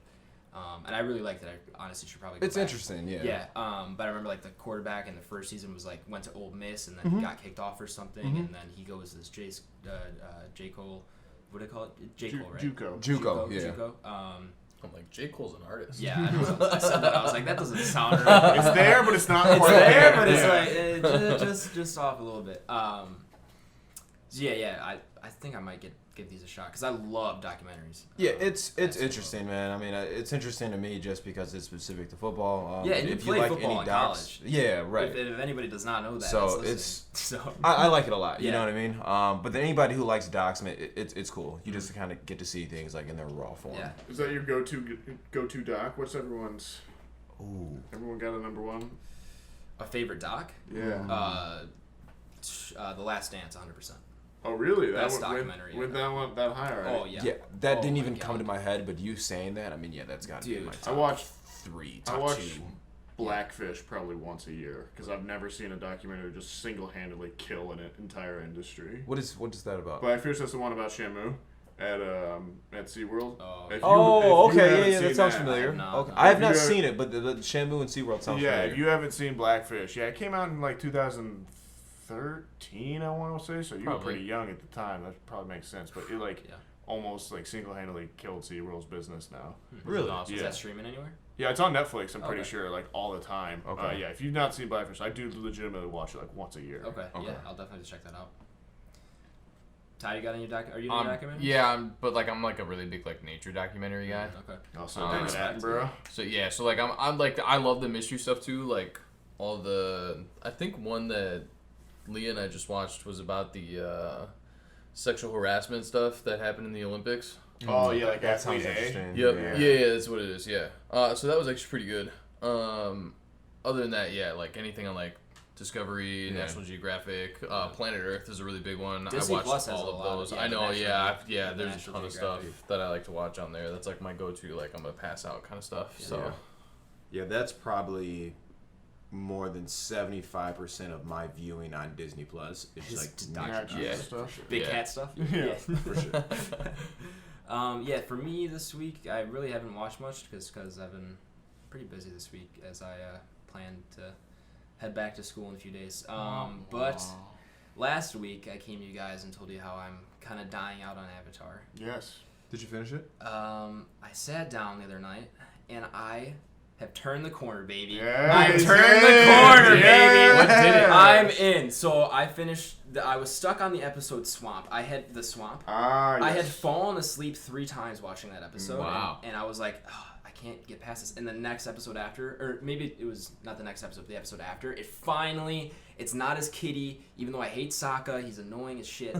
And I really liked it. I honestly should probably go It's back. interesting, yeah. Yeah, but I remember like the quarterback in the first season was like went to Ole Miss and then got kicked off or something, and then he goes to this J. Cole, what do they call it? J. Cole, right? JUCO. Yeah. JUCO. I'm like, J. Cole's an artist. Yeah, I know. I said that. I was like, that doesn't sound right. It's there, but it's not It's quite there, but it's Yeah. like just off a little bit. So yeah. I think I might give these a shot because I love documentaries. Yeah, it's that's interesting, man. I mean, it's interesting to me just because it's specific to football. Yeah, and you if played you like football any in docs, college. yeah, right. If anybody does not know that, So that's it's- listening. So I like it a lot. You Yeah. know what I mean? But then anybody who likes docs, man, it's cool. You just kind of get to see things like in their raw form. yeah. Is that your go-to doc? What's everyone's? Ooh. Everyone got a number one? A favorite doc? Yeah. The Last Dance, 100%. Oh, really? That Best one, documentary, Went yeah. that one that high, right? Oh yeah. Yeah, that Oh didn't my even God. come to my head, but you saying that, I mean, yeah, that's got to be in my Dude. top I watched 3, I top watch 2. Blackfish probably once a year because I've never seen a documentary just single-handedly kill an entire industry. What is that about? Blackfish, that's the one about Shamu at SeaWorld. Oh. If you- Oh, if you okay, haven't yeah, that seen sounds that- familiar. I have not, Okay, no. I have If not you seen it, but the Shamu and SeaWorld sounds Yeah, familiar. if you haven't seen Blackfish, yeah, it came out in like 2013, I want to say. So you were Probably. pretty young at the time. That probably makes sense. But it like Yeah. almost like single-handedly killed SeaWorld's business now. Really? Awesome. Is Yeah. that streaming anywhere? Yeah, it's on Netflix. I'm pretty Okay. sure, like all the time. Okay. Yeah, if you've not seen Blackfish, I do legitimately watch it like once a year. Okay. Okay. Yeah, I'll definitely check that out. Ty, you got any are you into documentaries? Yeah, but like I'm like a really big like nature documentary guy. Okay. Also, I David respect Attenborough. So yeah, so like I'm like I love the mystery stuff too. Like all the I think one that Leah and I just watched was about the sexual harassment stuff that happened in the Olympics. Oh yeah, like that sounds Athlete A. interesting. Yep. Yeah. Yeah, that's what it is. Yeah. So that was actually pretty good. Other than that, yeah, like anything on like Discovery, Yeah. National Geographic, Planet Earth is a really big one. Disney I watched Plus has all a of lot of- those. yeah, I the know. National Yeah. Ge- Yeah. the There's a National ton of Geographic. stuff that I like to watch on there. That's like my go-to. Like I'm gonna pass out kind of stuff. So. Yeah. Yeah, that's probably more than 75% of my viewing on Disney Plus. It's His like doc- Yeah, Yeah. stuff. Big Yeah. cat stuff. Yeah. for sure. Yeah, for me this week, I really haven't watched much because I've been pretty busy this week as I plan to head back to school in a few days. But last week I came to you guys and told you how I'm kind of dying out on Avatar. Yes. Did you finish it? I sat down the other night and I have turned the corner, baby. Yes, I've yes, turned the corner, baby. What did it? I'm in. So I finished. I was stuck on the episode Swamp. I had the Swamp. Ah, yes. I had fallen asleep 3 times watching that episode. Wow. And I was like, oh, I can't get past this. And the next episode after, or maybe it was not the next episode, but the episode after, it's not as kiddie, even though I hate Sokka. He's annoying as shit.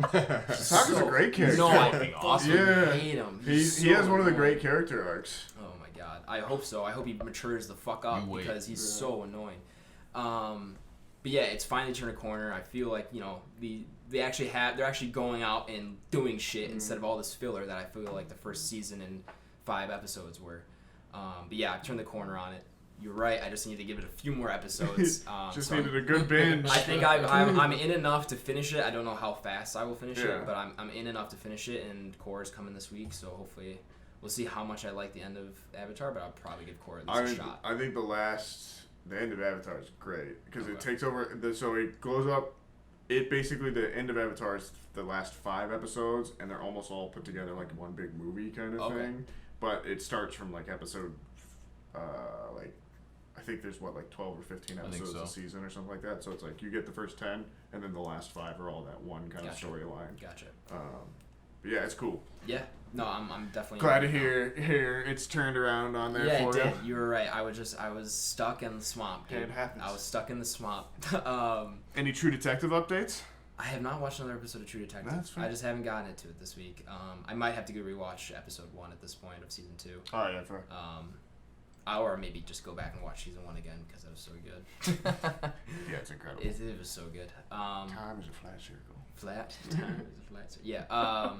Sokka's a great character. No, I Fucking fucking awesome. hate him. He So has one of the annoying. great character arcs. Oh my god. I hope so. I hope he matures the fuck up You wait. because he's so annoying. But yeah, it's finally turned a corner. I feel like, they're actually going out and doing shit instead of all this filler that I feel like the first season and 5 episodes were. But yeah, I've turned the corner on it. You're right. I just need to give it a few more episodes. Just so needed a good binge. I think I'm in enough to finish it. I don't know how fast I will finish Yeah. it, but I'm in enough to finish it. And Korra's coming this week, so hopefully we'll see how much I like the end of Avatar. But I'll probably give Korra at least a shot. I think the end of Avatar is great because it Okay. takes over. So it goes up. It basically the end of Avatar is the last 5 episodes, and they're almost all put together like one big movie kind of Okay. thing. But it starts from like episode, I think there's 12 or 15 think episodes so. a season or something like that. So it's like you get the first 10, and then the last 5 are all that one kind Gotcha. of storyline. Gotcha. But yeah, it's cool. Yeah. No, I'm definitely Glad to hear it's turned around on there Yeah, for it you. did. You were right. I was stuck in the swamp. Dude. It happens. I was stuck in the swamp. Any True Detective updates? I have not watched another episode of True Detective. That's fine. I just haven't gotten into it this week. I might have to go rewatch episode 1 at this point of season 2. Oh yeah, fair. Or maybe just go back and watch season 1 again because that was so good. Yeah, it's incredible. It was so good. Time is a flat circle. Flat. Time is a flat. Yeah.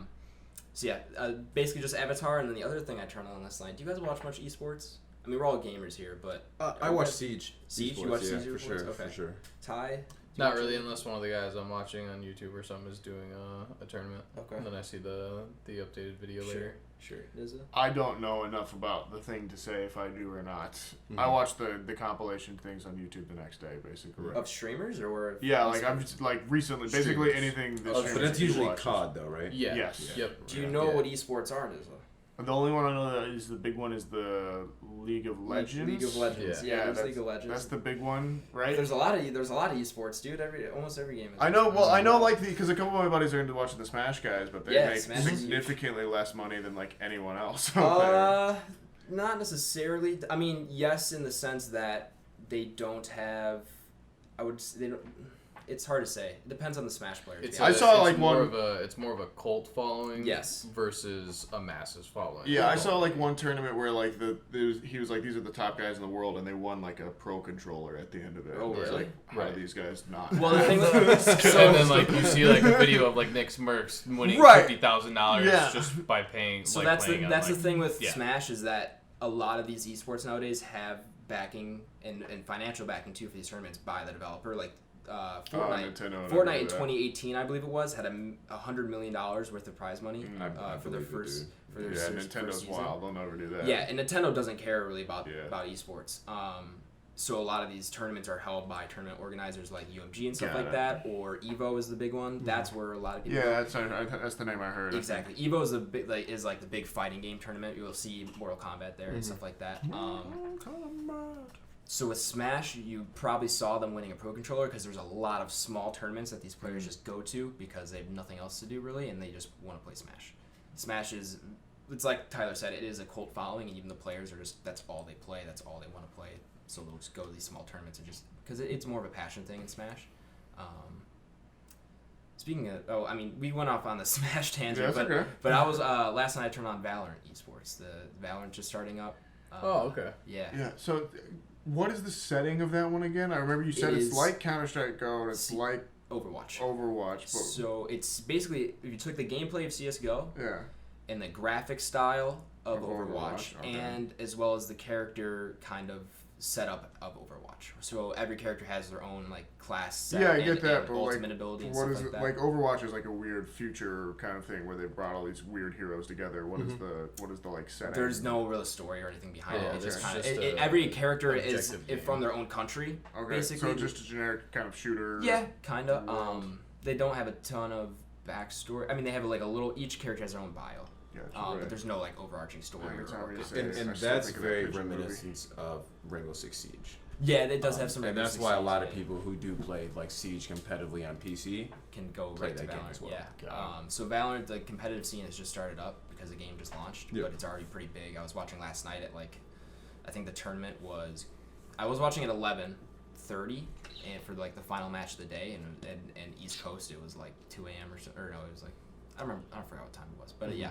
So yeah, basically just Avatar, and then the other thing I turned on last night. Do you guys watch much esports? I mean, we're all gamers here, but I watch Siege. Siege? You Esports, watch yeah, Siege for esports? sure, Okay. for sure. Ty? Do you Not watch really, it? unless one of the guys I'm watching on YouTube or something is doing a tournament. Okay. And then I see the updated video later. Sure. Is it? I don't know enough about the thing to say if I do or not. Mm-hmm. I watch the compilation things on YouTube the next day, basically. Of streamers or? Yeah, like I'm just like recently, basically Streamers. anything. That But streamers that's do usually watch. COD though, right? Yeah. Yes. Yep. Do you know what esports are, Nizla? The only one I know that is the big one is the League of Legends. League of Legends. Yeah. Yeah, there's that's, League of Legends. That's the big one, right? There's a lot of esports, dude. Almost every game. Is I know. esports. Well, I know, like because a couple of my buddies are into watching the Smash guys, but they Yeah, make Smash is huge. significantly less money than like anyone else out there. Not necessarily. I mean, yes, in the sense that they don't have. It's hard to say. It depends on the Smash players. It's I saw, like, more one- of a it's more of a cult following. Yes. Versus a masses following. Yeah, I saw like one tournament where like he was like, these are the top guys in the world, and they won like a pro controller at the end of it. Oh, It was really? Like, how Right. are these guys not? Well, the thing with And then like you see like a video of like Nick Smirks winning Right. $50,000 Yeah. just by paying. So like, that's playing the on, like, thing with yeah. Smash is that a lot of these esports nowadays have backing and financial backing too for these tournaments by the developer. Like Fortnite. Nintendo and Fortnite in that. 2018, I believe it was, had $100 million worth of prize money I for their believe it, first dude. for their Yeah, first Nintendo's season. wild. They'll never do that. Yeah, and Nintendo doesn't care really about Yeah. esports. So a lot of these tournaments are held by tournament organizers like UMG and stuff Got like it. that, or Evo is the big one. That's where a lot of people. Yeah, that's the name I heard. Exactly. Evo is like the big fighting game tournament. You'll see Mortal Kombat there and stuff like that. So with Smash, you probably saw them winning a Pro Controller because there's a lot of small tournaments that these players just go to because they have nothing else to do really, and they just want to play Smash. Smash is, it's like Tyler said, it is a cult following, and even the players are just, that's all they play, that's all they want to play. So they'll just go to these small tournaments and just, because it's more of a passion thing in Smash. Speaking of, we went off on the Smash tangent, Yeah, that's but okay. but I was last night I turned on Valorant esports. The Valorant just starting up. Oh, okay. Yeah. Yeah. So, what is the setting of that one again? I remember you said It it's is- like Counter-Strike Go, and it's like Overwatch. Overwatch. But, So it's basically if you took the gameplay of CS:GO yeah. and the graphic style of Of Overwatch, Overwatch, okay. and as well as the character kind of setup of Overwatch. So every character has their own like class set Yeah, I and, get that, and but ultimate like, ability and what stuff is like it? that. Like Overwatch is like a weird future kind of thing where they brought all these weird heroes together. What is the like setting? There's no real story or anything behind Oh, it. It's just okay. kind of Just every character is objective game. from their own country. Okay, basically. so just a generic kind of shooter. Yeah, kind of. world. They don't have a ton of backstory. I mean, they have like a little. Each character has their own bio. Gotcha, But right. there's no like overarching story. Yeah, it's or obvious. context. And I still that's think of that very Pigeon movie. reminiscent of Rainbow Six Siege. Yeah, it does have some. And Rainbow that's Six why a Siege lot of in it. people who do play like Siege competitively on PC. Can go play right to that game Valorant. as well. Yeah. Got So Valorant, the competitive scene has just started up because the game just launched, Yeah. but it's already pretty big. I was watching last night at like, I think the tournament was, I was watching at 11. 1:30, and for like the final match of the day, and East Coast it was like 2 a.m. or no, it was like I forgot what time it was, but yeah.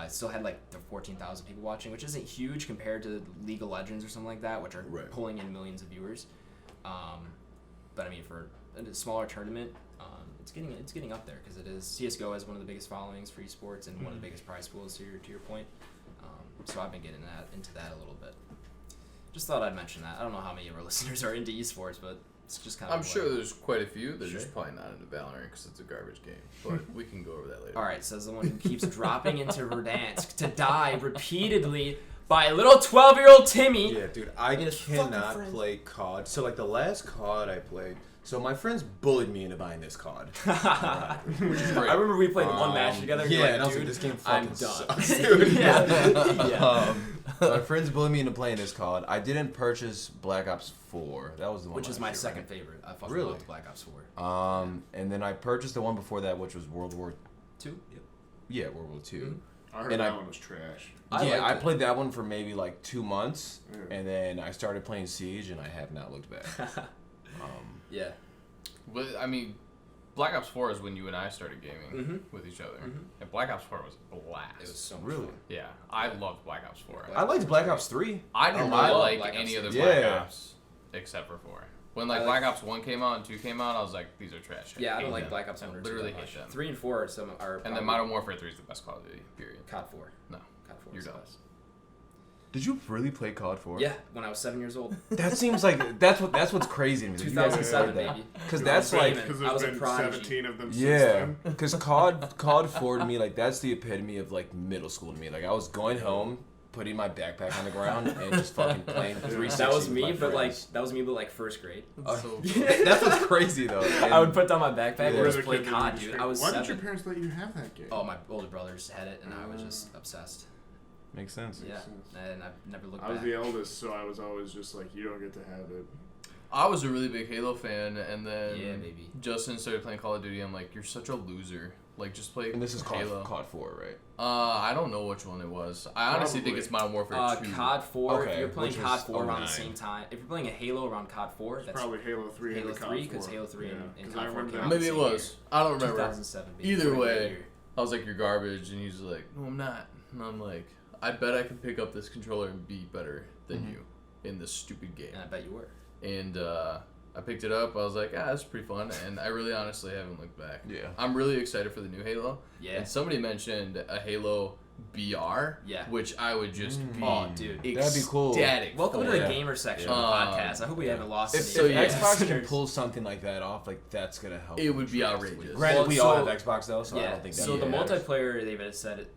It still had like the 14,000 people watching, which isn't huge compared to League of Legends or something like that, which are pulling in millions of viewers. But I mean, for a smaller tournament, it's getting up there because it is. CS:GO has one of the biggest followings for esports and one of the biggest prize pools. To your point, so I've been getting into that a little bit. Just thought I'd mention that. I don't know how many of our listeners are into esports, but it's just kind of. I'm sure there's quite a few. They're just probably not into Valorant because it's a garbage game. But we can go over that later. All right, says the one who keeps dropping into Verdansk to die repeatedly by a little 12-year-old Timmy. Yeah, dude, I cannot play COD. So, like, the last COD I played, so my friends bullied me into buying this COD. Which is great. I remember we played one match together. Yeah, like, and I was dude, like, this game I'm fucking done. sucks, dude. Yeah. So my friends bullied me into playing this COD. I didn't purchase Black Ops 4. That was the one. Which is my second favorite. I fucking loved Black Ops 4. And then I purchased the one before that, which was World War II. Yeah, World War II. Mm-hmm. I heard that one was trash. I played that one for maybe like 2 months, and then I started playing Siege, and I have not looked back. Yeah. But I mean, Black Ops 4 is when you and I started gaming with each other, and Black Ops 4 was a blast. It was so much really fun. Yeah, I loved Black Ops 4. I liked Black Ops 3. I didn't really like any other Black Ops except for 4. When Black Ops 1 came out and 2 came out, I was like, these are trash. Yeah, I don't like Black Ops 1 or 2. Literally that much. hate them. 3 and 4 are and then Modern Warfare 3 is the best Call of Duty. Period. COD 4. No, COD 4. you're done. Did you really play COD 4? Yeah, when I was 7 years old. That seems like that's what's crazy to me. 2007, baby. Because that's like Because I was a there's been prodigy. 17 of them since yeah. then. Because COD 4 to me, like that's the epitome of like middle school to me. Like I was going home, putting my backpack on the ground, and just fucking playing 360. That was with me, my but friends. like first grade. That's what's crazy though. And I would put down my backpack and Where's just the play kid COD, that you dude. I was Why 7. did your parents let you have that game? Oh, my older brothers had it, and I was just obsessed. Makes sense. Yeah, and I've never looked I back. was the eldest, so I was always just like, you don't get to have it. I was a really big Halo fan, and then Yeah, baby. Justin started playing Call of Duty. I'm like, you're such a loser. Like, just play And this is Halo. COD 4, right? I don't know which one it was. I honestly think it's Modern Warfare 2. COD 4. Okay, If you're playing which COD was 4 around the 09. same time, if you're playing a Halo around COD 4, that's Probably Halo 3 Halo and the 3 COD because 4. Halo 3 Yeah, and 'cause I COD 4 remember came that. out Maybe the it same was. year. I don't remember. 2007. Baby. Either Pretty good way, year. I was like, you're garbage, and he's like, no, I'm not. And I'm like, I bet I can pick up this controller and be better than you in this stupid game. And I bet you were. And I picked it up. I was like, that's pretty fun. And I really honestly haven't looked back. Yeah. I'm really excited for the new Halo. Yeah. And somebody mentioned a Halo BR, Yeah. which I would just be Oh, dude. That'd be cool. ecstatic Welcome to for. the gamer section of the podcast. I hope we haven't lost If, any So, if yeah. Xbox can listeners. pull something like that off, like that's gonna help. It would be drastically. outrageous. Granted, Well, we so- all have Xbox though, so I Yeah. don't think that. So the matters. multiplayer, they've said it.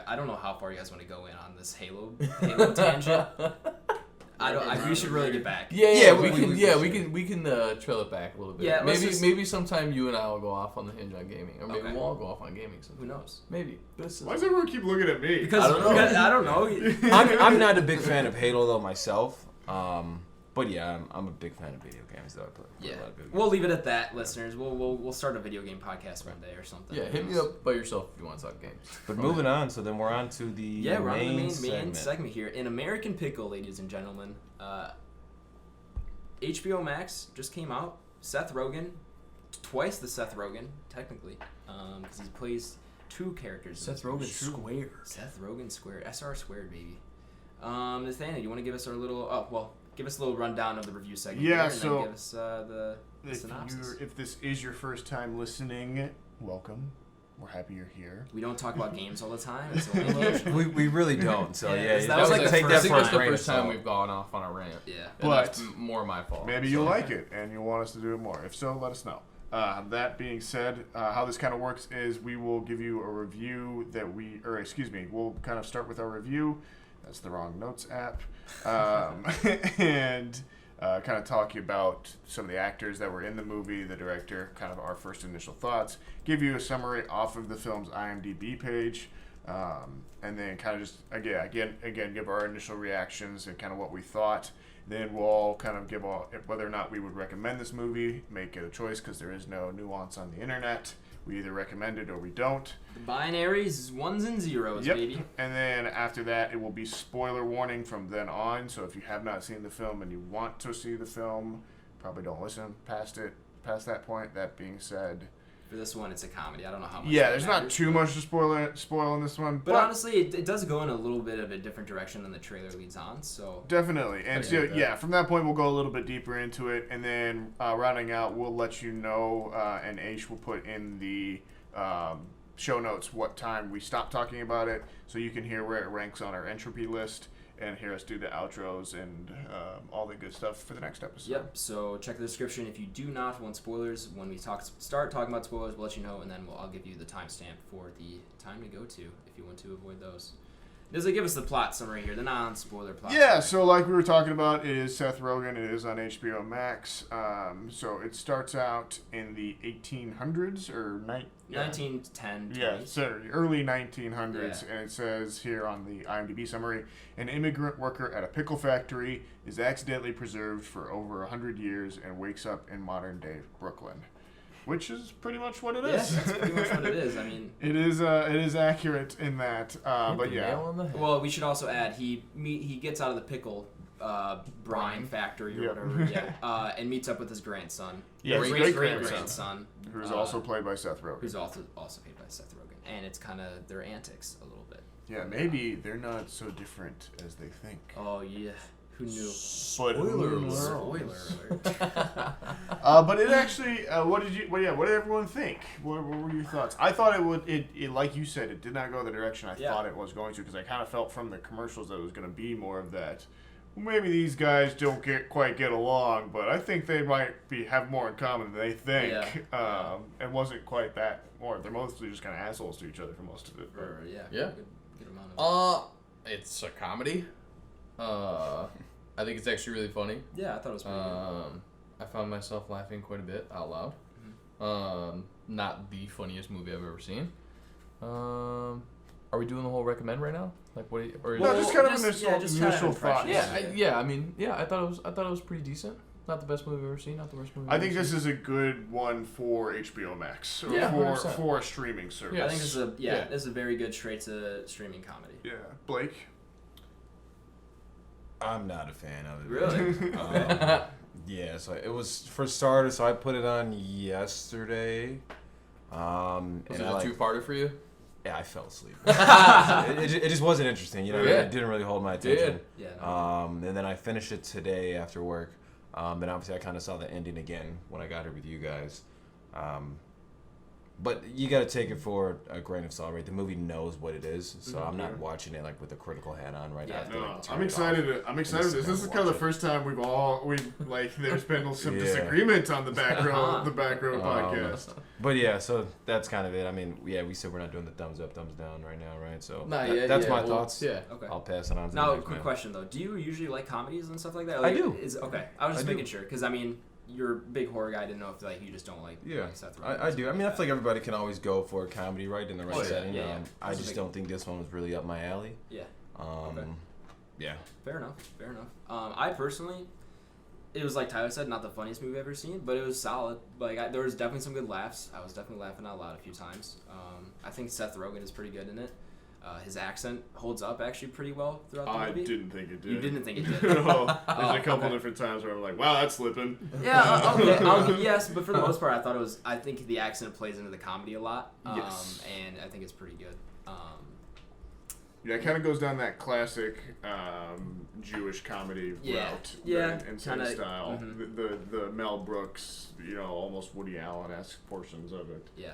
I don't know how far you guys want to go in on this Halo tangent. We should really get back. Yeah, we we can trail it back a little bit. Yeah, let's just- maybe sometime you and I will go off on the hinge on gaming, or maybe Okay. we'll all go off on gaming sometime. Who knows? Maybe. This is Why does everyone keep looking at me? Because I don't know. I don't know. I'm not a big fan of Halo though myself. But yeah, I'm a big fan of video games though. I play a Yeah, lot of video games. we'll leave it at that, listeners. We'll start a video game podcast one day or something. Yeah, hit me up by yourself if you want to talk games. But moving on, so then we're on to the Yeah, we're on to the main segment. segment here. An American Pickle, ladies and gentlemen. HBO Max just came out. Seth Rogen, twice the Seth Rogen, technically, because he plays two characters. in this movie. square. Seth Rogen squared. SR squared, baby. Nathaniel, you want to give us our little? Give us a little rundown of the review segment. Yeah, here, and so then give us the synopsis. If this is your first time listening, welcome. We're happy you're here. We don't talk about games all the time. It's only We really don't. So Yeah, yeah, that was like the take first- that I think for that's a the grain of first time salt. we've gone off on a rant. yeah. And But that's more my fault. Maybe so. you'll like it and you'll want us to do it more. If so, let us know. That being said, how this kind of works is we will give you a review we'll kind of start with our review. That's the wrong notes app. And kind of talk about some of the actors that were in the movie, the director, kind of our first initial thoughts, give you a summary off of the film's IMDb page, and then kind of just, again, give our initial reactions and kind of what we thought. Then we'll all kind of give whether or not we would recommend this movie, make it a choice because there is no nuance on the internet. We either recommend it or we don't. The binaries is ones and zeros, Yep. baby. And then after that, it will be spoiler warning from then on. So if you have not seen the film and you want to see the film, probably don't listen past that point. That being said, For this one, it's a comedy. I don't know how much. yeah, that there's not matters, too much to spoil in this one, But honestly, it does go in a little bit of a different direction than the trailer leads on. So definitely. And so, Yeah. yeah, from that point, we'll go a little bit deeper into it. And then rounding out, we'll let you know, and Aish will put in the show notes what time we stop talking about it, so you can hear where it ranks on our entropy list and hear us do the outros and all the good stuff for the next episode. Yep. So check the description if you do not want spoilers. When we start talking about spoilers, we'll let you know, and then I'll give you the timestamp for the time to go to if you want to avoid those. Does it give us the plot summary here? The non-spoiler plot Yeah, summary. so like we were talking about, it is Seth Rogen. It is on HBO Max. So it starts out in the 1800s or 1910. Yeah, so early 1900s, Yeah. and it says here on the IMDb summary, an immigrant worker at a pickle factory is accidentally preserved for over 100 years and wakes up in modern-day Brooklyn, which is pretty much what it Yeah, is. that's pretty much what it is. I mean, it is accurate in that, but yeah. Nail on the head. well, we should also add he gets out of the pickle brine factory or Yep. whatever, and meets up with his grandson. Yeah, His his great great-grandson. grandson, Who's also played by Seth Rogen. who's also played by Seth Rogen, and it's kind of their antics a little bit. Yeah, maybe they're not so different as they think. Oh yeah, who knew? But Spoiler who alert. knows? Spoiler alert. But it actually, what did everyone think? What were your thoughts? I thought it like you said, it did not go the direction I Yeah. thought it was going to, because I kind of felt from the commercials that it was going to be more of that. Well, maybe these guys don't quite get along, but I think they might have more in common than they think. Yeah. It wasn't quite that. More, they're mostly just kind of assholes to each other for most of it. but- Or, yeah. Yeah. Good amount of. It's a comedy. I think it's actually really funny. Yeah, I thought it was pretty good. I found myself laughing quite a bit out loud. Not the funniest movie I've ever seen. Are we doing the whole recommend right now? Like what? Or No, just kind of just initial kind of thoughts. impressions. I mean, I thought it was pretty decent. Not the best movie I've ever seen. Not the worst movie. I think this is a good one for HBO Max, or Yeah, 100%. for a streaming service. I think this is Yeah. this is a very good straight to streaming comedy. Yeah, Blake. I'm not a fan of it. Really? Yeah, so it was for starters. So I put it on yesterday. Was and it I a like, two-parter for you? yeah, I fell asleep. it just wasn't interesting. You know, Yeah. it didn't really hold my attention. Yeah. No. And then I finished it today after work. And obviously I kind of saw the ending again when I got here with you guys. But you got to take it for a grain of salt, right? The movie knows what it is, so I'm not watching it like with a critical hat on right Yeah. after. No, like, turn I'm it excited. off. I'm excited. Just This is watch kind of the it. first time there's been some Yeah. disagreement on the Back Row podcast. But yeah, so that's kind of it. I mean, yeah, we said we're not doing the thumbs up, thumbs down right now, right? So that's my thoughts. Yeah. Okay. I'll pass it on to Now, the next quick man. question though: do you usually like comedies and stuff like that? I Like, do. Okay, I was just I do. making sure because I mean, you're a big horror guy. I didn't know if like you just don't like Yeah, like Seth Rogen. I do. I mean, I feel like everybody can always go for a comedy, right, in the right Oh, yeah. setting. Yeah. I That's a just big- don't think this one was really up my alley. Yeah. Okay. Yeah. Fair enough. I personally, it was like Tyler said, not the funniest movie I've ever seen, but it was solid. Like there was definitely some good laughs. I was definitely laughing out loud a few times. I think Seth Rogen is pretty good in it. His accent holds up actually pretty well throughout the I movie. didn't think it did. You didn't think it did? No, there's a couple okay. different times where I'm like, wow, that's slipping. Yeah, okay. Yes, but for the most part, I think the accent plays into the comedy a lot. Yes. And I think it's pretty good. Yeah, it kind of goes down that classic Jewish comedy Yeah. route. Yeah, In some kinda, style. mhm. The Mel Brooks, almost Woody Allen-esque portions of it. Yeah.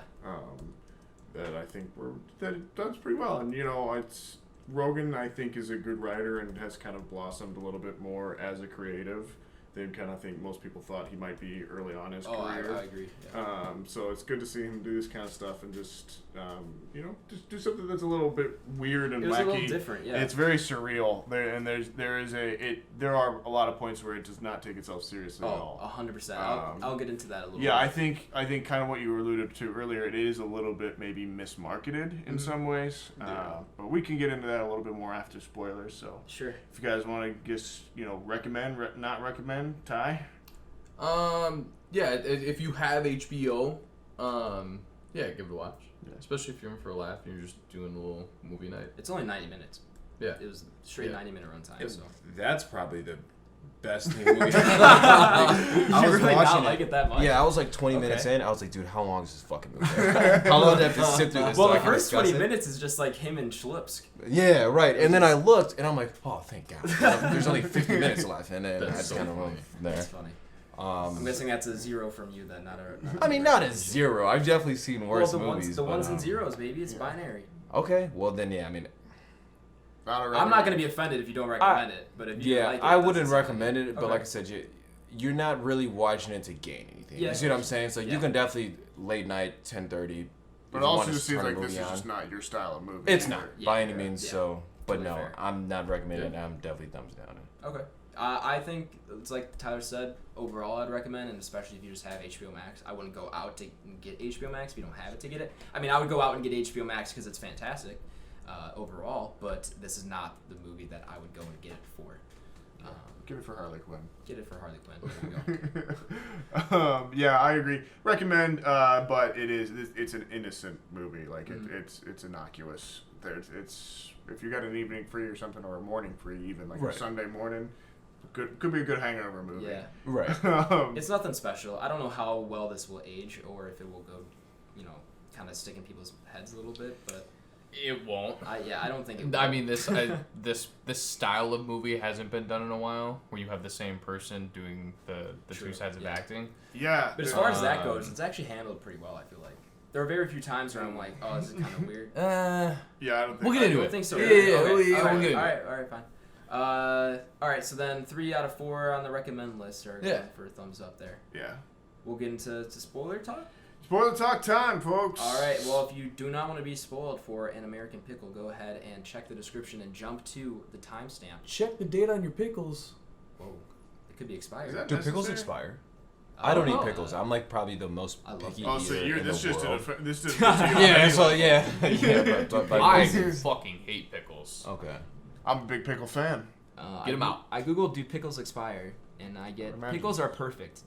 That I think that it does pretty well. And, it's Rogen, I think, is a good writer and has kind of blossomed a little bit more as a creative than kind of think most people thought he might be early on in his career. I agree. Yeah. So it's good to see him do this kind of stuff and just do something that's a little bit weird and It was wacky. a little different, yeah. It's very surreal. There are a lot of points where it does not take itself seriously at all. 100%. Um, I'll get into that a little Yeah, bit. I think kind of what you alluded to earlier, it is a little bit maybe mismarketed in some ways. Yeah. But we can get into that a little bit more after spoilers. So Sure. if you guys want to just recommend, not recommend, Ty. Yeah, if you have HBO, give it a watch. Yeah. Especially if you're in for a laugh and you're just doing a little movie night. It's only 90 minutes. Yeah. It was straight Yeah. 90-minute runtime. Yeah, So that's probably the best movie. I You was really watching not like it that much? Yeah, I was like 20 Okay. minutes in. I was like, dude, how long is this fucking movie? How long do I have to sit through this? Well, so I the can first discuss 20 it? minutes is just like him and Schlipsk. Yeah, right. And then I looked, and I'm like, oh, thank God. There's only 50 minutes left, and then I That's just so kind of funny. went from there. That's funny. I'm guessing that's a 0 from you then, not a. I mean, not a 0. I've definitely seen worse well, the movies. the but, ones and zeros, baby. It's binary. Okay, well then, yeah. I mean, I'm not gonna be offended if you don't recommend it, but if you yeah, like it, I it wouldn't doesn't sound recommend like it. But Okay. like I said, you're not really watching it to gain anything. Yeah. You see what I'm saying? So Yeah. you can definitely late night 10:30. But it also just seems like this is just not your style of movie. It's either. not Yeah, by any yeah, means. yeah. So, but Totally no, fair. I'm not recommending it. I'm definitely thumbs down it. Okay. I think it's like Tyler said. Overall, I'd recommend, and especially if you just have HBO Max, I wouldn't go out to get HBO Max if you don't have it to get it. I mean, I would go out and get HBO Max because it's fantastic overall, but this is not the movie that I would go and get it for. Give it for Harley Quinn. Get it for Harley Quinn. There you go. Yeah, I agree. Recommend, but it's an innocent movie. Like Mm-hmm. it's innocuous. It's if you got an evening free or something, or a morning free, even like Right. a Sunday morning, could be a good hangover movie. Yeah. Right. It's nothing special. I don't know how well this will age or if it will go, kind of stick in people's heads a little bit, but It won't. I don't think it will. I mean, this style of movie hasn't been done in a while, where you have the same person doing the True, two sides of yeah. acting. Yeah. But as far as that goes, it's actually handled pretty well, I feel like. There are very few times where I'm like, oh, this is kind of weird. yeah, I don't think We'll get I into don't it. think so. Yeah, really. yeah, Okay. we'll get All into it. right, fine. All right, so then 3 out of 4 on the recommend list are Yeah. going for a thumbs up there. Yeah. We'll get into spoiler talk. Spoiler talk time, folks. All right, well, if you do not want to be spoiled for An American Pickle, go ahead and check the description and jump to the timestamp. Check the date on your pickles. Whoa, it could be expired. Is that Do pickles necessary? expire? I don't eat know. pickles. I'm like probably the most I love picky Oh, so eater you're in this the just world. this just Yeah, so yeah, yeah, but I fucking hate pickles. okay. I'm a big pickle fan. Get 'em out. I googled "do pickles expire" and I get Imagine. pickles are perfect. ...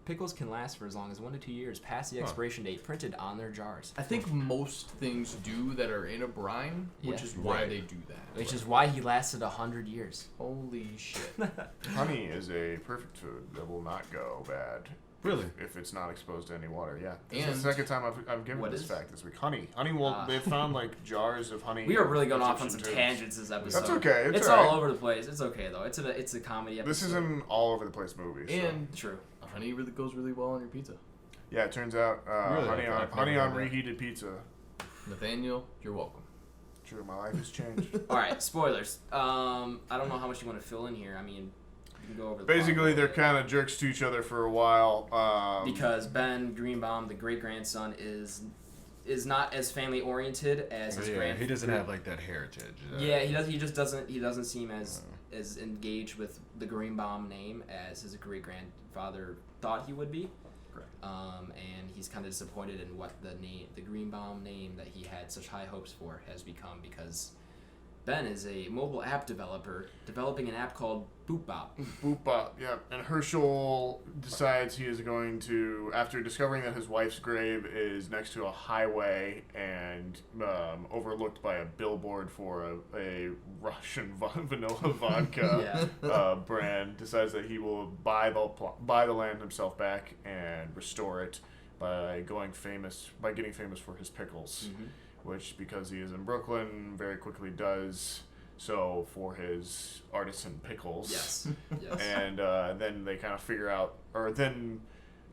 Pickles can last for as long as 1 to 2 years past the expiration date printed on their jars. I think most things do that are in a brine, which Yeah. is why Right. they do that. Which is why he lasted 100 years. Holy shit. Honey is a perfect food that will not go bad. Really? If it's not exposed to any water, yeah. This is And- the second time I've given What this is? fact this week. Honey will. They've found like jars of honey. We are really going off on Egyptian some tombs. tangents this episode. That's okay. It's all alright. over the place. It's okay though. It's a comedy episode. This is an all over the place movie. So. And True. honey really goes really well on your pizza. yeah, it turns out Really? honey Okay, on I've honey never on heard that. reheated pizza. Nathaniel, you're welcome. True, my life has changed. All right, spoilers. I don't know how much you want to fill in here. I mean, you can go over the plot a Basically, little they're bit. kind of jerks to each other for a while. Because Ben Greenbaum, the great grandson, is not as family oriented as his Yeah, he doesn't have like that heritage. Yeah, he does. He just doesn't. He doesn't seem as engaged with the Greenbaum name as his great grandfather thought he would be. Correct. And he's kind of disappointed in what the Greenbaum name that he had such high hopes for has become, because Ben is a mobile app developer developing an app called BoopBop. Boopa, yeah. And Herschel decides he is going to, after discovering that his wife's grave is next to a highway and overlooked by a billboard for a Russian vanilla vodka brand, decides that he will buy the land himself back and restore it by getting famous for his pickles, which, because he is in Brooklyn, very quickly does so for his artisan pickles. Yes. Yes. And then they kind of figure out, or then,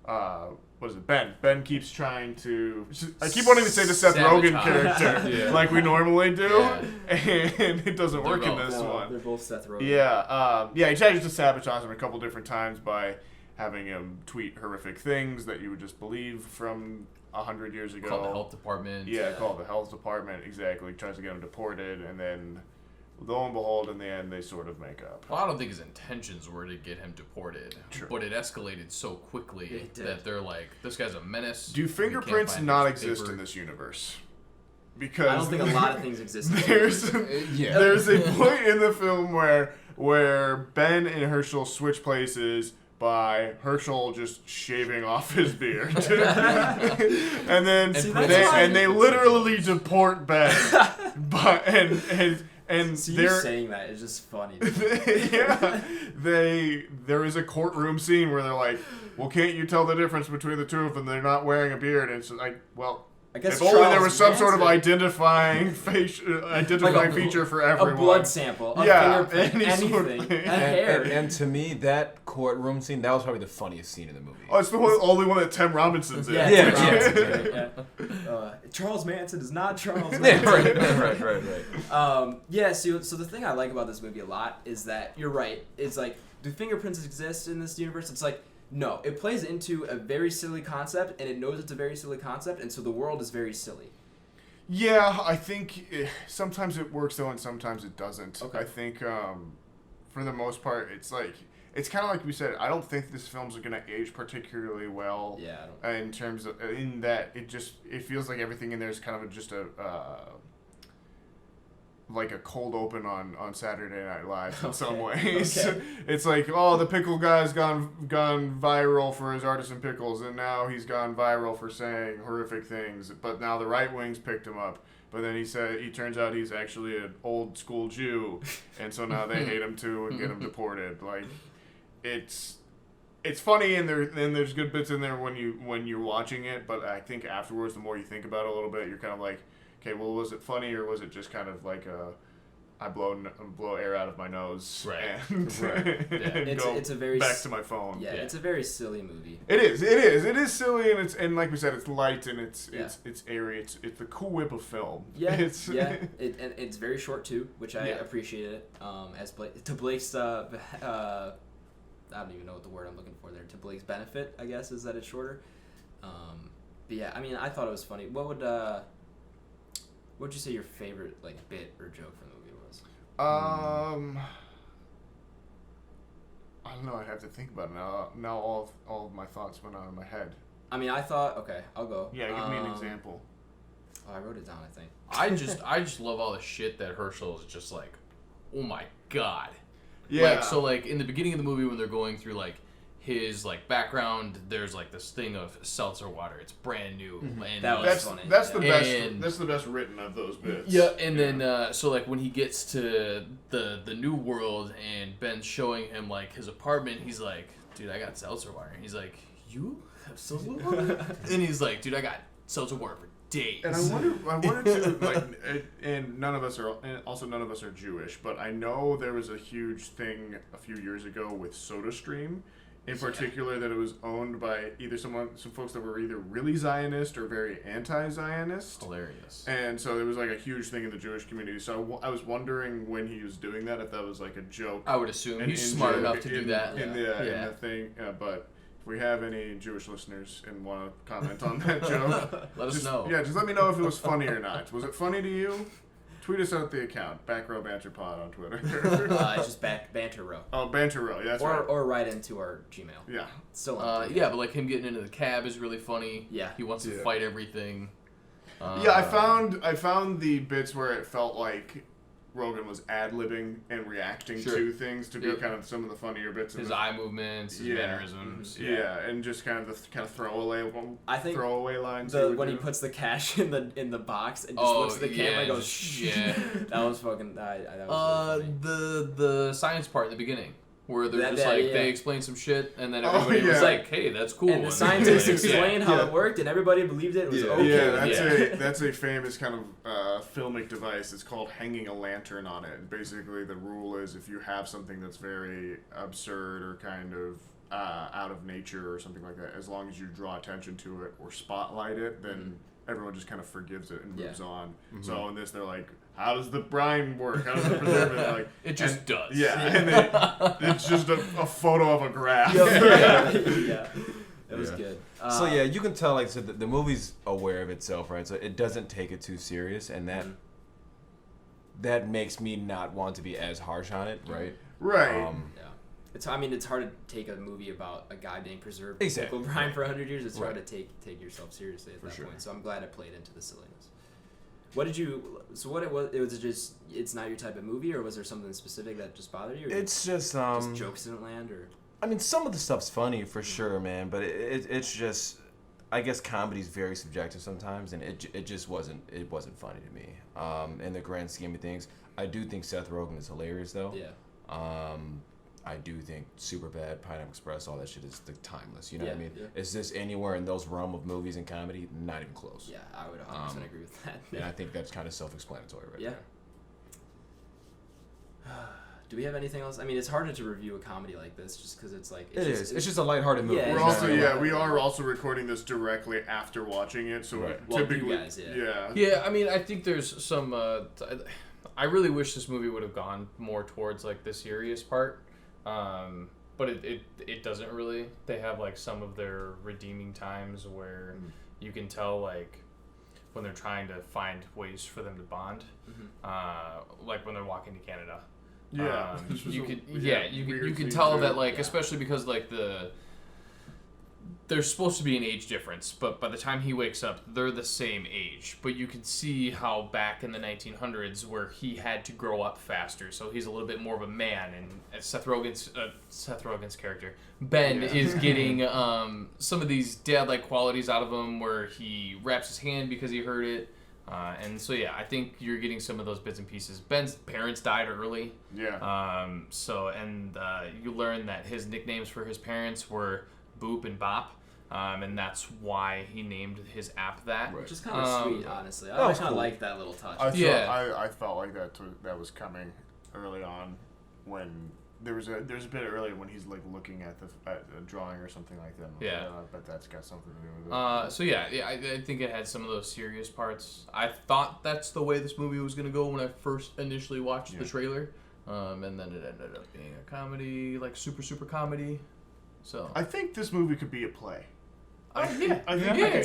what is it? Ben keeps trying to. I keep wanting to say the Seth Rogen Sabotage. character, Yeah. like we normally do, Yeah. and it doesn't work in both. this No, one. they're both Seth Rogen. Yeah, he tries to sabotage him a couple different times by having him tweet horrific things that you would just believe from 100 years ago. Call the health department. Yeah, call the health department, exactly. Tries to get him deported, and then, lo and behold, in the end, they sort of make up. Well, I don't think his intentions were to get him deported, True. but it escalated so quickly It did. that they're like, this guy's a menace. Do We can't fingerprints find not his exist paper. in this universe? Because I don't think a lot of things exist. in this there's universe. Yeah. there's a point in the film where Ben and Herschel switch places by Herschel just shaving off his beard, and then See, they literally deport Ben, but and And So you saying that is just funny. yeah, there is a courtroom scene where they're like, well, can't you tell the difference between the two of them? They're not wearing a beard. And it's like, well, I guess if only there Charles was some sort of Manson- identifying feature for everyone. A blood sample, a fingerprint, any anything, sort of thing. a hair. And to me, that courtroom scene, that was probably the funniest scene in the movie. Oh, it's the only one that Tim Robinson's in. Yeah, Yeah. Charles Manson is not Charles Yeah, Manson. right. Yeah, so the thing I like about this movie a lot is that you're right. It's like, do fingerprints exist in this universe? It's like, no. It plays into a very silly concept, and it knows it's a very silly concept, and so the world is very silly. Yeah, I think sometimes it works though, and sometimes it doesn't. Okay. I think for the most part, it's kind of like we said. I don't think this film's gonna age particularly well. Yeah, I don't. In terms of in that it feels like everything in there is kind of just a like a cold open on Saturday Night Live in some ways. Okay. It's like, oh, the pickle guy's gone viral for his artisan pickles, and now he's gone viral for saying horrific things. But now the right wing's picked him up. But then he turns out he's actually an old school Jew, and so now they hate him too and get him deported. Like, it's funny, and there's good bits in there when you're watching it. But I think afterwards, the more you think about it a little bit, you're kind of like, okay, well, was it funny, or was it just kind of like I blow air out of my nose, Right. and, and It's a very back to my phone. Yeah, it's a very silly movie. It is silly, and like we said, it's light, and it's airy. It's the Cool Whip of film. Yeah, and it's very short too, which I appreciated. As Blake's I don't even know what the word I'm looking for there. To Blake's benefit, I guess, is that it's shorter. But yeah, I mean, I thought it was funny. What'd you say your favorite bit or joke from the movie was? I don't know. I'd have to think about it now. Now all of my thoughts went out of my head. I mean, I thought, okay, I'll go. Yeah, give me an example. Oh, I wrote it down, I think. I just love all the shit that Herschel is just like, oh my god. Yeah. So in the beginning of the movie when they're going through his background, there's this thing of seltzer water. It's brand new, and That was funny. That's the best. And- That's the best written of those bits. yeah. And then so when he gets to the new world and Ben's showing him his apartment, he's like, dude, I got seltzer water. And he's like, you have seltzer water? And he's like, dude, I got seltzer water for days. And I wanted to and none of us are Jewish, but I know there was a huge thing a few years ago with SodaStream. In particular, that it was owned by either some folks that were either really Zionist or very anti-Zionist. Hilarious. And so there was a huge thing in the Jewish community. So I was wondering when he was doing that, if that was a joke. I would assume and he's smart enough to do that. In the thing. But if we have any Jewish listeners and want to comment on that joke, Let us know. Yeah, just let me know if it was funny or not. Was it funny to you? Tweet us out the account, Back Row Banter Pod on Twitter. It's just Banter Row. Oh, Banter Row, yeah, that's right. Or write into our Gmail. Yeah. Still Yeah, but him getting into the cab is really funny. Yeah. He wants to fight everything. Yeah, I found the bits where it felt like Rogan was ad-libbing and reacting to things to be kind of some of the funnier bits. His eye movements, his mannerisms. Yeah, and just kind of the throwaway lines. when he puts the cash in the box and just looks at the camera and goes, shh. Yeah. That was fucking. That was really funny. The science part in the beginning. Where they're they explain some shit, and then everybody was like, "Hey, that's cool." And the scientists explained how it worked, and everybody believed it. It was okay. Yeah, that's a famous kind of filmic device. It's called hanging a lantern on it. And basically, the rule is if you have something that's very absurd or kind of out of nature or something like that, as long as you draw attention to it or spotlight it, then everyone just kind of forgives it and moves on. So in this, they're like, how does the brine work? How does the preservative it just does. Yeah, and it's just a photo of a graph. Yeah. It was good. So yeah, you can tell the movie's aware of itself, right? So it doesn't take it too serious, and that makes me not want to be as harsh on it, right? Right. It's hard to take a movie about a guy being preserved in Exactly. pickle brine for 100 years. It's hard to take yourself seriously at that point. So I'm glad it played into the silliness. What did you? So what it was just it's not your type of movie, or was there something specific that just bothered you? Or it's just jokes didn't land, or I mean, some of the stuff's funny for sure, man, but it's just I guess comedy's very subjective sometimes, and it just wasn't funny to me. In the grand scheme of things, I do think Seth Rogen is hilarious though. Yeah. I do think Superbad, Pineapple Express, all that shit is timeless. You know what I mean? Yeah. Is this anywhere in those realm of movies and comedy? Not even close. Yeah, I would 100% agree with that. And I think that's kind of self-explanatory right there. Do we have anything else? I mean, it's harder to review a comedy like this just because it's like... It's just a lighthearted movie. Yeah, We're exactly. also we are also recording this directly after watching it, so Right. Well, typically you guys, yeah. Yeah, I mean, I think there's some. I really wish this movie would have gone more towards like the serious part, but it doesn't really. They have like some of their redeeming times where you can tell like when they're trying to find ways for them to bond, like when they're walking to Canada. Yeah, you could you weird can scene tell too. that like Yeah. especially because like there's supposed to be an age difference, but by the time he wakes up, they're the same age. But you can see how back in the 1900s, where he had to grow up faster, so he's a little bit more of a man. And Seth Rogen's character Ben is getting some of these dad-like qualities out of him, where he wraps his hand because he heard it. And so yeah, I think you're getting some of those bits and pieces. Ben's parents died early. Yeah. You learn that his nicknames for his parents were Boop and Bop, and that's why he named his app that. Which is kind of sweet, honestly. I kind of like that little touch. I felt like that was coming early on when there's a bit earlier when he's like looking at a drawing or something like that. Yeah. I bet that's got something to do with it. I think it had some of those serious parts. I thought that's the way this movie was gonna go when I first initially watched the trailer, and then it ended up being a comedy, like super comedy. So I think this movie could be a play. I think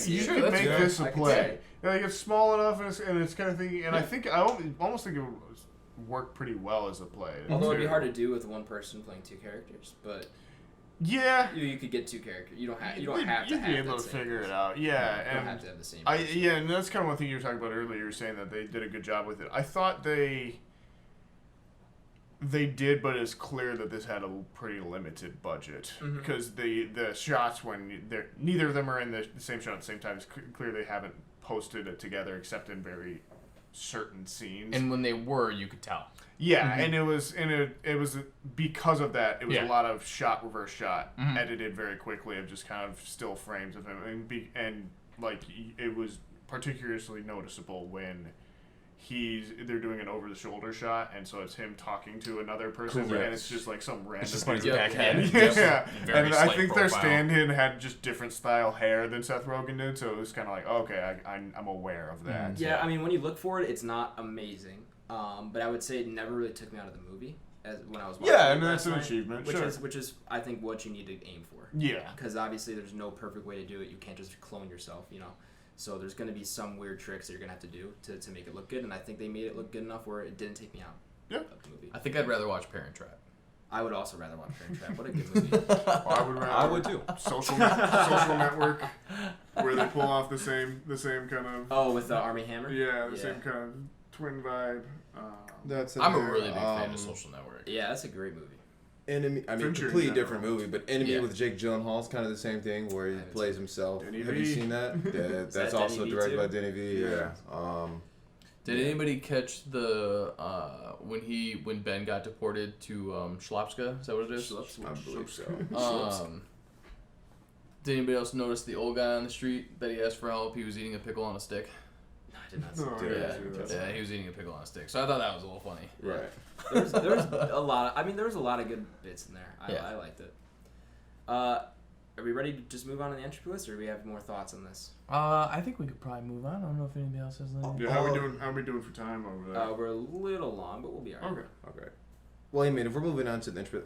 you sure, could that's make fair. this a I could play. Like it's small enough and it's kind of thing. And I think I almost think it would work pretty well as a play. Although it'd be hard to do with one person playing two characters, but yeah, you could get two characters. You don't have to you'd have be able the to same figure it person. out. Yeah, You don't and have to have the same person. and that's kind of one thing you were talking about earlier. You were saying that they did a good job with it. I thought they did, but it's clear that this had a pretty limited budget because the shots when neither of them are in the same shot at the same time. It's clear they haven't posted it together except in very certain scenes. And when they were, you could tell. Yeah, and it was because of that. It was a Yeah. lot of reverse shot, edited very quickly of just kind of still frames of him, and like it was particularly noticeable when they're doing an over the shoulder shot, and so it's him talking to another person, Correct. and it's just like some random. It's just when he's dude. backhand. Yeah, Very and I slight think their profile. stand-in had just different style hair than Seth Rogen did, so it was kind of like, okay, I'm aware of that. Yeah, I mean, when you look for it, it's not amazing. But I would say it never really took me out of the movie when I was watching Yeah, it and that's last an night, achievement, which sure. is I think what you need to aim for. Yeah. Because obviously there's no perfect way to do it. You can't just clone yourself, you know. So there's going to be some weird tricks that you're going to have to do to make it look good, and I think they made it look good enough where it didn't take me out of the movie. I think I'd rather watch Parent Trap. I would also rather watch Parent Trap. What a good movie. I would too. Social Network, where they pull off the same kind of Oh, with the Army Hammer? the same kind of twin vibe. I'm a really big fan of Social Network. Yeah, that's a great movie. Enemy, I mean, Fincher in completely general. different movie, but Enemy Yeah. with Jake Gyllenhaal is kind of the same thing where he haven't plays himself. Denny Have V. you seen that? Yeah, that's that also Denny V directed too? by Denny V. Yeah. Did anybody catch the when Ben got deported to Schlopska? Is that what it is? I believe so. Did anybody else notice the old guy on the street that he asked for help? He was eating a pickle on a stick. No, I did not see No, that. I Yeah. didn't see that. Yeah, he was eating a pickle on a stick. So I thought that was a little funny. Right. There was a lot. There was a lot of good bits in there. I liked it. Are we ready to just move on to the entry list, or do we have more thoughts on this? I think we could probably move on. I don't know if anybody else has anything. Yeah, how are we doing for time over there? We're a little long, but we'll be alright. Okay. Okay. Well, I mean, if we're moving on to the entry,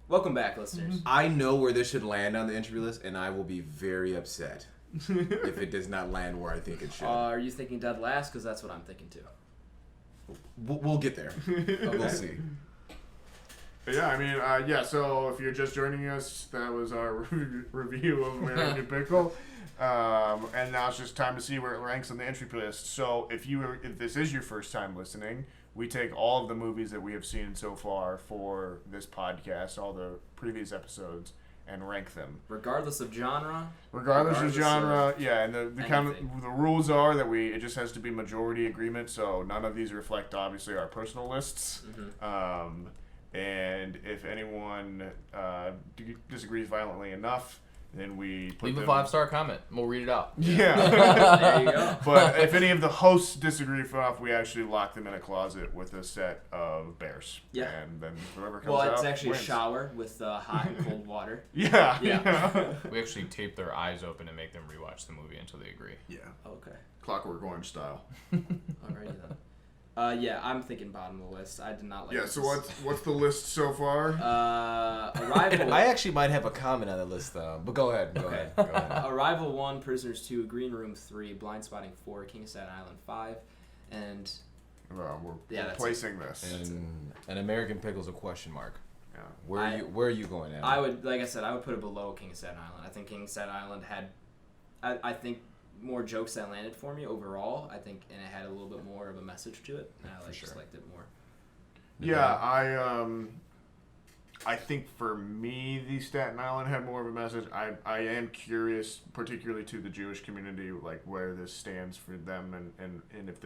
Welcome back, listeners. I know where this should land on the entry list, and I will be very upset if it does not land where I think it should. Are you thinking dead last? Because that's what I'm thinking too. We'll get there. We'll see. But yeah, I mean, so if you're just joining us, that was our review of American Pickle. And now it's just time to see where it ranks on the entry list. So if this is your first time listening, we take all of the movies that we have seen so far for this podcast, all the previous episodes, and rank them. Regardless of genre. Regardless of genre, yeah, and the kind anything. of the rules are that it just has to be majority agreement, so none of these reflect obviously our personal lists. And if anyone disagrees violently enough, then we put Leave a them... 5-star comment. We'll read it out. Yeah. There you go. But if any of the hosts disagree enough, we actually lock them in a closet with a set of bears. Yeah. And then whoever comes Well, out it's actually wins. a shower with hot and cold water. Yeah. Yeah. We actually tape their eyes open and make them rewatch the movie until they agree. Yeah. Okay. Clockwork Orange style. Alrighty then. Yeah, I'm thinking bottom of the list. I did not like. Yeah. this. So what's the list so far? Arrival. I actually might have a comment on the list though, but go ahead. Go ahead. Go ahead. Arrival 1, Prisoners 2, Green Room 3, Blind Spotting 4, King of Staten Island 5, and We're that's placing this. And An American Pickle's a question mark. Yeah. Where are you going at? I would, like I said, I would put it below King of Staten Island. I think King of Staten Island had, I think, more jokes that landed for me overall. I think, and it had a little bit more of a message to it, and I just liked it more. Yeah, I think for me, the Staten Island had more of a message. I am curious, particularly to the Jewish community, like where this stands for them, and if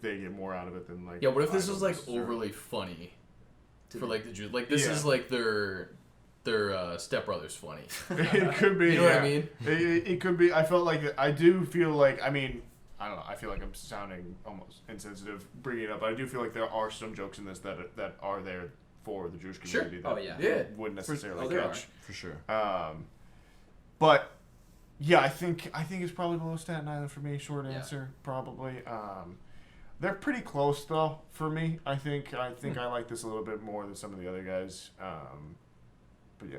they get more out of it than like. Yeah, what if this I was don't like necessarily- overly funny for like the Jews? Like this is like their stepbrothers funny. It could be. You know what I yeah. mean? It could be. I felt like I do feel like. I mean, I don't know. I feel like I'm sounding almost insensitive bringing it up. But I do feel like there are some jokes in this that are there for the Jewish community that Yeah. wouldn't necessarily there catch. For sure. But yeah, I think it's probably below Staten Island for me. Short Yeah. answer, probably. They're pretty close though for me. I think I like this a little bit more than some of the other guys. But yeah,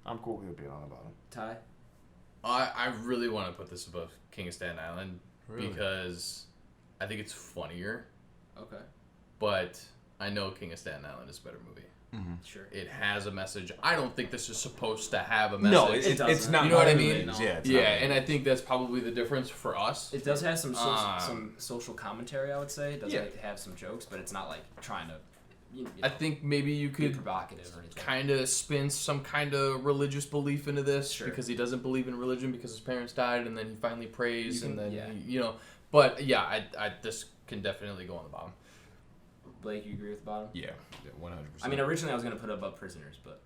I'm cool with it being on the bottom. Ty? I really want to put this above King of Staten Island Really? because I think it's funnier, Okay. but I know King of Staten Island is a better movie. Sure. It has a message. I don't think this is supposed to have a message. No, It it's doesn't. not. You know what I really, mean? No. Yeah, it's Yeah, not. and I think that's probably the difference for us. It does have some social commentary, I would say. It does have some jokes, but it's not like trying to, I think maybe you be could provocative or anything. kind of spin some kind of religious belief into this Sure. because he doesn't believe in religion because his parents died and then he finally prays and then yeah. But yeah, I this can definitely go on the bottom. Blake, you agree with the bottom? Yeah, 100%. I mean, originally I was going to put it above Prisoners, but...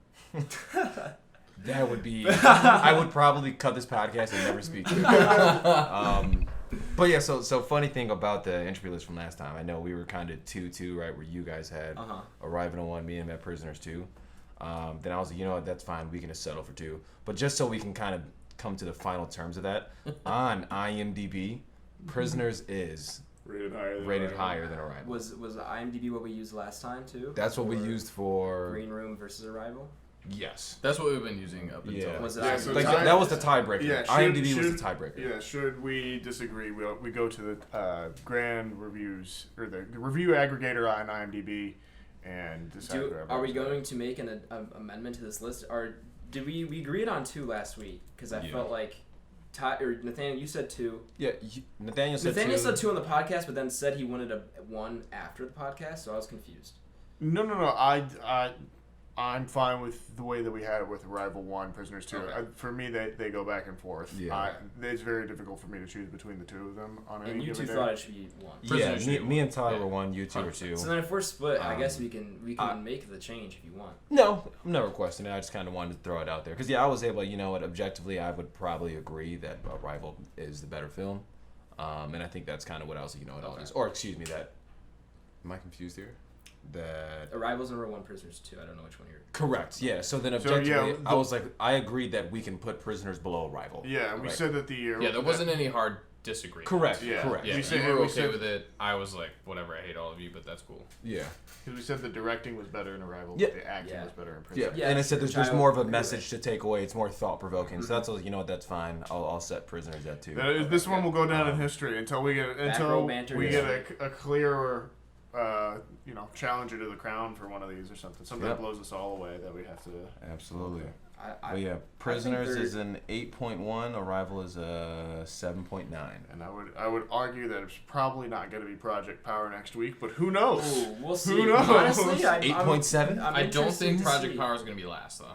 That would be. I would probably cut this podcast and never speak to it. But yeah, so funny thing about the entry list from last time. I know we were kind of 2-2, right? Where you guys had Arrival 1, me and Matt Prisoners 2. Then I was like, you know what, that's fine. We can just settle for 2. But just so we can kind of come to the final terms of that, on IMDb, Prisoners is rated higher than Arrival. Was IMDb what we used last time, too? That's what we used for. Green Room versus Arrival? Yes. That's what we've been using up until. Yeah. Was it Yeah, IMDb? so Like Time- that was the tiebreaker. Yeah, IMDb was the tiebreaker. Yeah, should we disagree, we go to the grand reviews or the review aggregator on IMDb and decide. Are we going to make an amendment to this list? Or did we agreed on 2 last week? Because I felt like Ty or Nathaniel, you said 2. Yeah, Nathaniel said Nathaniel 2. said 2 on the podcast, but then said he wanted a 1 after the podcast, so I was confused. No. I'm fine with the way that we had it with Arrival 1, Prisoners 2. Okay. For me, they go back and forth. Yeah. It's very difficult for me to choose between the 2 of them on any And you given two day. thought it should be 1. Yeah, Prisoners me and Ty Yeah. were 1, you 2 were 2. So then if we're split, I guess we can I- make the change if you want. No, I'm not requesting it. I just kind of wanted to throw it out there. Because, yeah, I was able to, you know what, objectively, I would probably agree that Arrival is the better film. And I think that's kind of what I was, you know, what else. Or, excuse me, that. Am I confused here? That. Arrival's number 1, Prisoners 2. I don't know which one you're. Correct, yeah. So then So, objectively, yeah, I was like, I agreed that we can put Prisoners below Arrival. Yeah, we Right. said that the year. Yeah, there wasn't any hard disagreement. Correct, Yeah. correct. Yeah, We said- you were we okay said- with it. I was like, whatever, I hate all of you, but that's cool. Yeah. Because we said the directing was better in Arrival, Yeah. but the acting Yeah. was better in Yeah, Prisoners. Yeah, and I said there's which I just more of a agree with. message to take away. It's more thought provoking. So that's you know what, that's fine. I'll set Prisoners at 2. This one will go down in history until we get Back Row Banter, we yeah. get a clearer, challenger to the crown for one of these or something. Something Yep. that blows us all away that we have to. Absolutely. I Well, yeah, Prisoners they're- is an 8.1. Arrival is a 7.9. And I would argue that it's probably not going to be Project Power next week, but who knows? Ooh, we'll see. Who knows? Honestly, 8.7? I'm I don't interested think to Project see. Power is going to be last, though.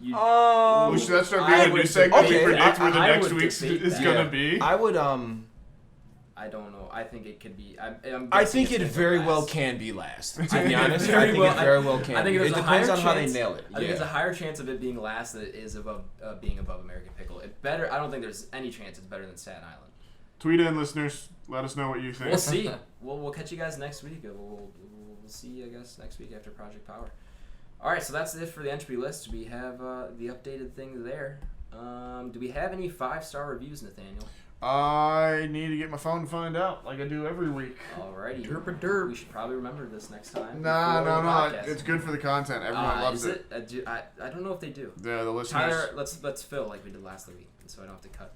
Should that start being I a new would segment? okay, We predict where the I next would week's debate is that. gonna be. I would I don't know. I think it could be. I think it very well can. can be last. To be honest, I Very think well- it very well can. I think be. there's It a depends higher on how they chance- nail it. I think there's a higher chance of it being last than it is above being above American Pickle. It better. I don't think there's any chance it's better than Staten Island. Tweet in, listeners. Let us know what you think. We'll see. We'll catch you guys next week. We'll see, I guess, next week after Project Power. All right, so that's it for the entry list. We have the updated thing there. Do we have any 5-star reviews, Nathaniel? I need to get my phone to find out, like I do every week. Alrighty. Derp. We should probably remember this next time. No. before the podcast. It's good for the content. Everyone loves is it. I don't know if they do. Yeah, the listeners. Tyler, let's fill like we did last week, so I don't have to cut.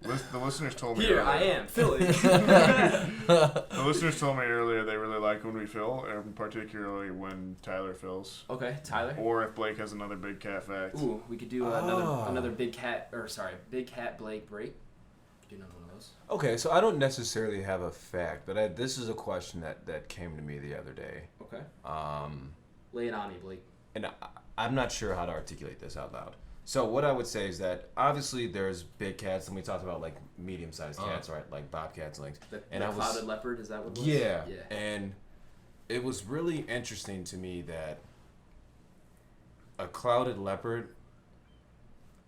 The listeners told me. Here earlier. I am, filling. The listeners told me earlier they really like when we fill, and particularly when Tyler fills, Okay, Tyler. or if Blake has another big cat fact. Ooh, we could do another big cat Blake break. Do another one of those. Okay, so I don't necessarily have a fact, but this is a question that came to me the other day. Okay. Lay it on me, Blake. And I'm not sure how to articulate this out loud. So what I would say is that obviously there's big cats, and we talked about like medium-sized cats, right? Like bobcats, lynx. The And I was- clouded leopard, is that what it was? Yeah. Yeah. And it was really interesting to me that a clouded leopard,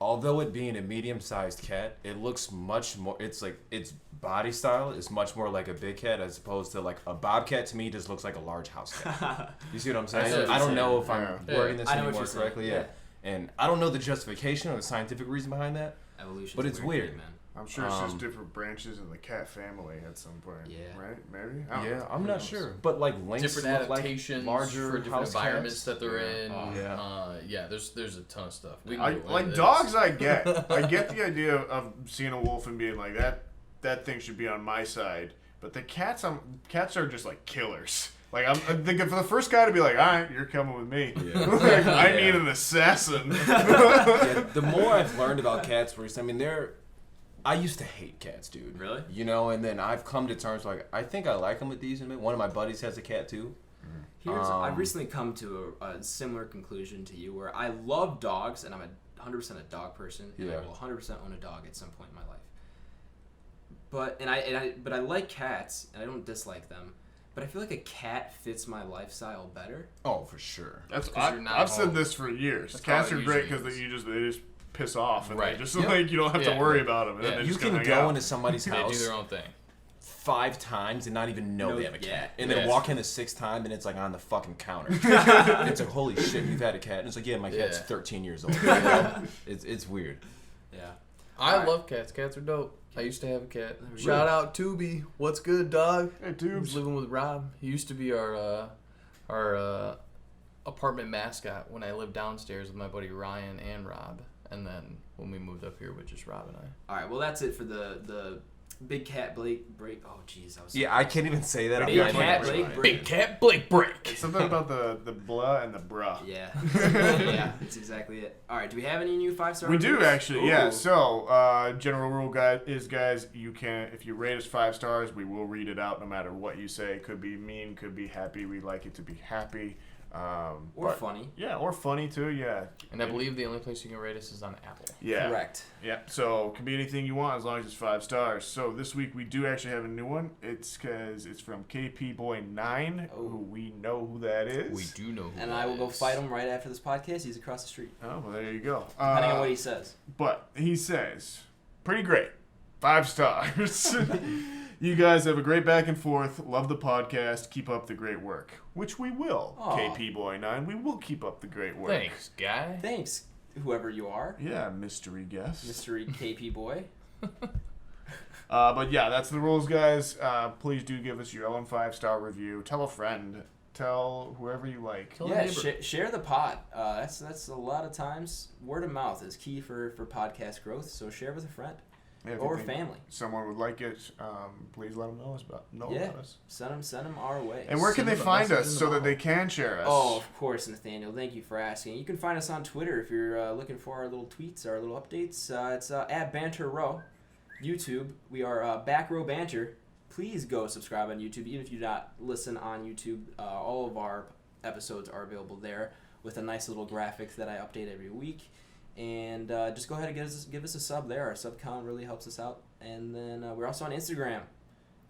although it being a medium-sized cat, it looks much more. It's like its body style is much more like a big cat as opposed to like a bobcat. To me, just looks like a large house cat. You see what I'm saying? I see what I you're don't know saying. if I'm Yeah. wording this I know what anymore you're saying. correctly. Yeah. And I don't know the justification or the scientific reason behind that. Evolution. But it's weird. man. I'm sure it's just different branches in the cat family at some point. Yeah. Right? Maybe? I don't Yeah, know. I'm Who not knows? sure. But like lynx Different look like adaptations larger for different house environments cats. that they're in. Yeah. Yeah, there's a ton of stuff. We I, can go like into dogs, this. I get. I get the idea of seeing a wolf and being like that thing should be on my side. But the cats are just like killers. Like I'm thinking for the first guy to be like, all right, you're coming with me. Yeah. Like, I need an assassin. Yeah, the more I've learned about cats, I used to hate cats, dude. Really? You know, and then I've come to terms like I think I like them a decent bit. One of my buddies has a cat too. I've recently come to a similar conclusion to you, where I love dogs, and I'm 100% a dog person, and I Yeah. will 100% own a dog at some point in my life. But I like cats, and I don't dislike them. But I feel like a cat fits my lifestyle better. Oh, for sure. That's 'cause you're not I've said home. this for years. That's Cats how are it great usually because is. they just piss off and Right. they just Yep. like you don't have to Yeah. worry about them. And Yeah. then they You just can hang go out. into somebody's They do house their own thing. 5 times and not even know No, they have a cat, yeah. and then Yeah. walk in the 6th time and it's like on the fucking counter. It's like, holy shit, you've had a cat. And it's like, yeah, my cat's Yeah. 13 years old. You know? It's weird. Yeah. I Alright. love cats. Cats are dope. I used to have a cat. Really? Shout out Tubi. What's good, dog? Hey, I was tubes. living with Rob. He used to be our apartment mascot when I lived downstairs with my buddy Ryan and Rob. And then when we moved up here with just Rob and I. All right. Well, that's it for the big cat Blake break. Oh, jeez, I was. Yeah, I can't even say that. Big I'm cat like, Blake break. Big cat Blake break. It's something about the blah and the bruh. Yeah. Yeah. That's exactly it. All right. Do we have any new 5-star? We do reviews? actually, yeah. Ooh. So, general rule, guys, you can if you rate us 5 stars, we will read it out no matter what you say. It could be mean, could be happy. We like it to be happy, Or but- funny. Yeah, or funny too. Yeah. And I believe the only place you can rate us is on Apple. Yeah. Correct. Yeah. So it can be anything you want as long as it's 5 stars. So this week we do actually have a new one. It's because it's from KP Boy 9, Oh. who we know who that is. We do know who And that I will go is. fight him right after this podcast. He's across the street. Oh, well, there you go. Depending on what he says. But he says, pretty great. 5 stars. You guys have a great back and forth. Love the podcast. Keep up the great work. Which we will. Aw. KP Boy 9. We will keep up the great work. Thanks, guy. Thanks, whoever you are, Yeah, mystery guest. mystery KP boy. But yeah, that's the rules, guys. Please do give us your own 5-star review. Tell a friend. Tell whoever you like. Tell a Yeah, neighbor. share the pod. That's a lot of times word of mouth is key for podcast growth. So share with a friend Yeah, if you or think family. someone would like it, please let them know Yeah. about us. Send them our way. And where can Send they them a find message us in the so that bottle. they can share us? Oh, of course, Nathaniel. Thank you for asking. You can find us on Twitter if you're looking for our little tweets, our little updates. It's at Banter Row. YouTube, we are Back Row Banter. Please go subscribe on YouTube, even if you do not listen on YouTube. All of our episodes are available there with a nice little graphic that I update every week. And just go ahead and give us a sub there. Our sub count really helps us out. And then we're also on Instagram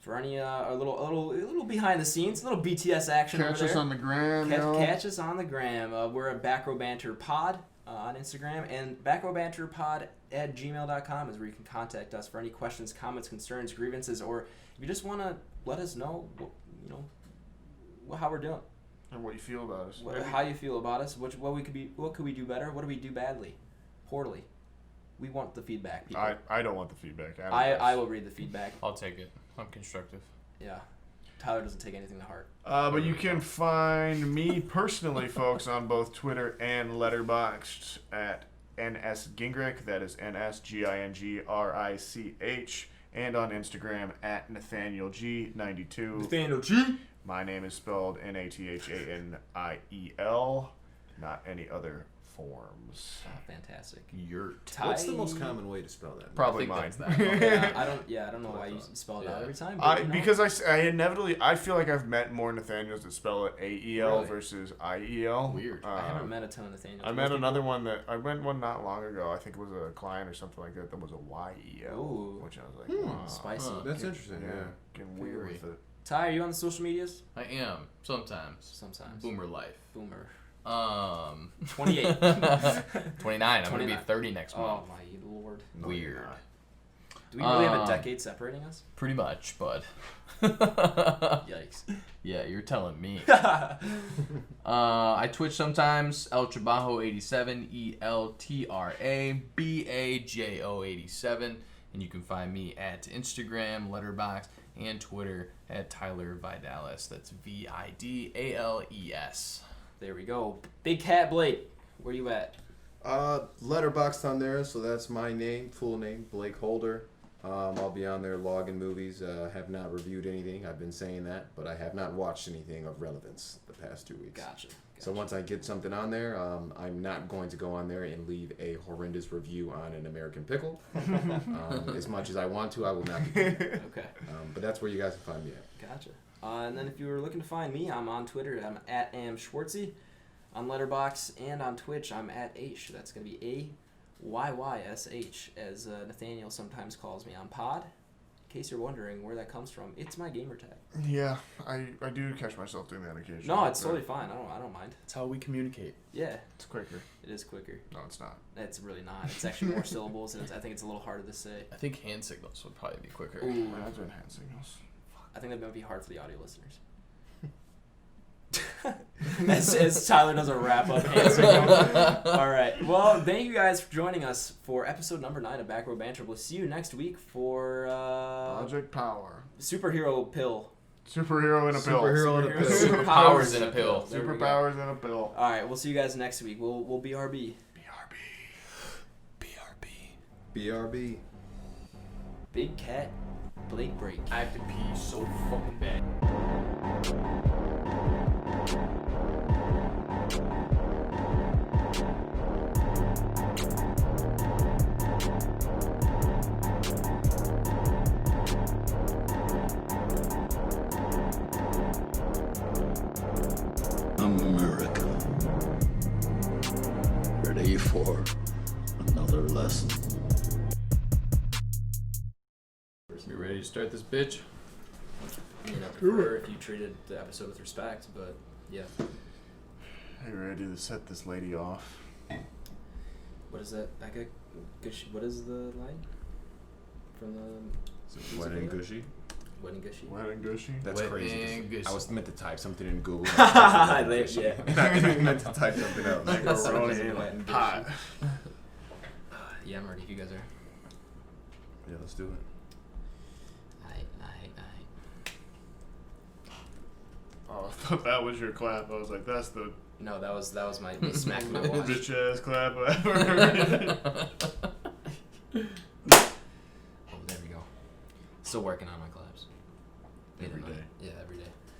for any a little behind the scenes, a little BTS action. Catch over us there. on the gram. Catch us on the gram. We're at Back Row Banter Pod on Instagram, and backrowbanterpod@gmail.com is where you can contact us for any questions, comments, concerns, grievances, or if you just want to let us know, how we're doing, And what you feel about us. how you feel about us, what could we do better, what do we do badly, poorly. We want the feedback, people. I don't want the feedback. I will read the feedback. I'll take it. I'm constructive. Yeah. Tyler doesn't take anything to heart. But you can find me personally, folks, on both Twitter and Letterboxd at NSGingrich. That is NSGingrich. And on Instagram at NathanielG92. Nathaniel G. My name is spelled Nathaniel, not any other forms. Oh, fantastic. Yurt. Ty- What's the most common way to spell that? Probably I think mine. that's that. I don't know why you spell it out Yeah. every time. But, Because I inevitably, I feel like I've met more Nathaniels that spell it AEL Really? versus IEL. Weird. I haven't met a ton of Nathaniels. I met another one I went one not long ago. I think it was a client or something like that was a YEL. Ooh. Which I was like, wow. Spicy. That's interesting, yeah. Getting weird with it. Ty, are you on the social medias? I am. Sometimes. Sometimes. Boomer life. Boomer. 28. 29. I'm going to be 30 next month. Oh my lord. No, Weird. you're not. Do we really have a decade separating us? Pretty much, bud. Yikes. Yeah, you're telling me. I Twitch sometimes. El Trabajo 87, ELTRABAJO87, and you can find me at Instagram, Letterboxd, and Twitter at Tyler Vidalis. That's VIDALES. There we go. Big Cat Blake, where you at? Letterboxd on there, so that's my name, full name, BlakeHolder. I'll be on there logging movies. Have not reviewed anything. I've been saying that, but I have not watched anything of relevance the past 2 weeks. Gotcha. So once I get something on there, I'm not going to go on there and leave a horrendous review on An American Pickle. As much as I want to, I will not. Okay. But that's where you guys can find me at. Gotcha. And then if you were looking to find me, I'm on Twitter. I'm at amschwartzy. On Letterboxd and on Twitch, I'm at Aish. That's going to be AYYSH, as Nathaniel sometimes calls me on pod. In case you're wondering where that comes from, it's my gamer tag. Yeah, I do catch myself doing that occasionally. No, it's totally fine. I don't mind. That's how we communicate. Yeah, It's quicker. it is quicker. No, it's not. It's really not. It's actually more syllables, and I think it's a little harder to say. I think hand signals would probably be quicker. Ooh, I'm doing hand signals. I think that might be hard for the audio listeners. as Tyler does a wrap up hand signal. All right. Well, thank you guys for joining us for episode number 9 of Back Row Banter. We'll see you next week for Project Power. Superhero Pill. Superhero in a pill. Superhero in a pill. Superpowers in a pill. There we go. Superpowers in a pill. All right. We'll see you guys next week. We'll BRB. BRB. Big Cat Blake Break. I have to pee so fucking bad. America. Ready for another lesson. You ready to start this bitch? I mean, I prefer if you treated the episode with respect, but yeah. Are you ready to set this lady off? What is that? What is the line from the music Wet and video? gushy. Wet and gushy. Wet and gushy? That's Wet crazy. and 'Cause gushy. I was meant to type something in Google. Yeah. I meant to type something else. Macaroni wet and Hot. gushy. Yeah, I'm ready if you guys are. Yeah, let's do it. Aight. Oh, I thought that was your clap. I was like, that's the No, that was my me smacking my watch. bitch ass clap ever. Oh, there we go. Still working on my clap.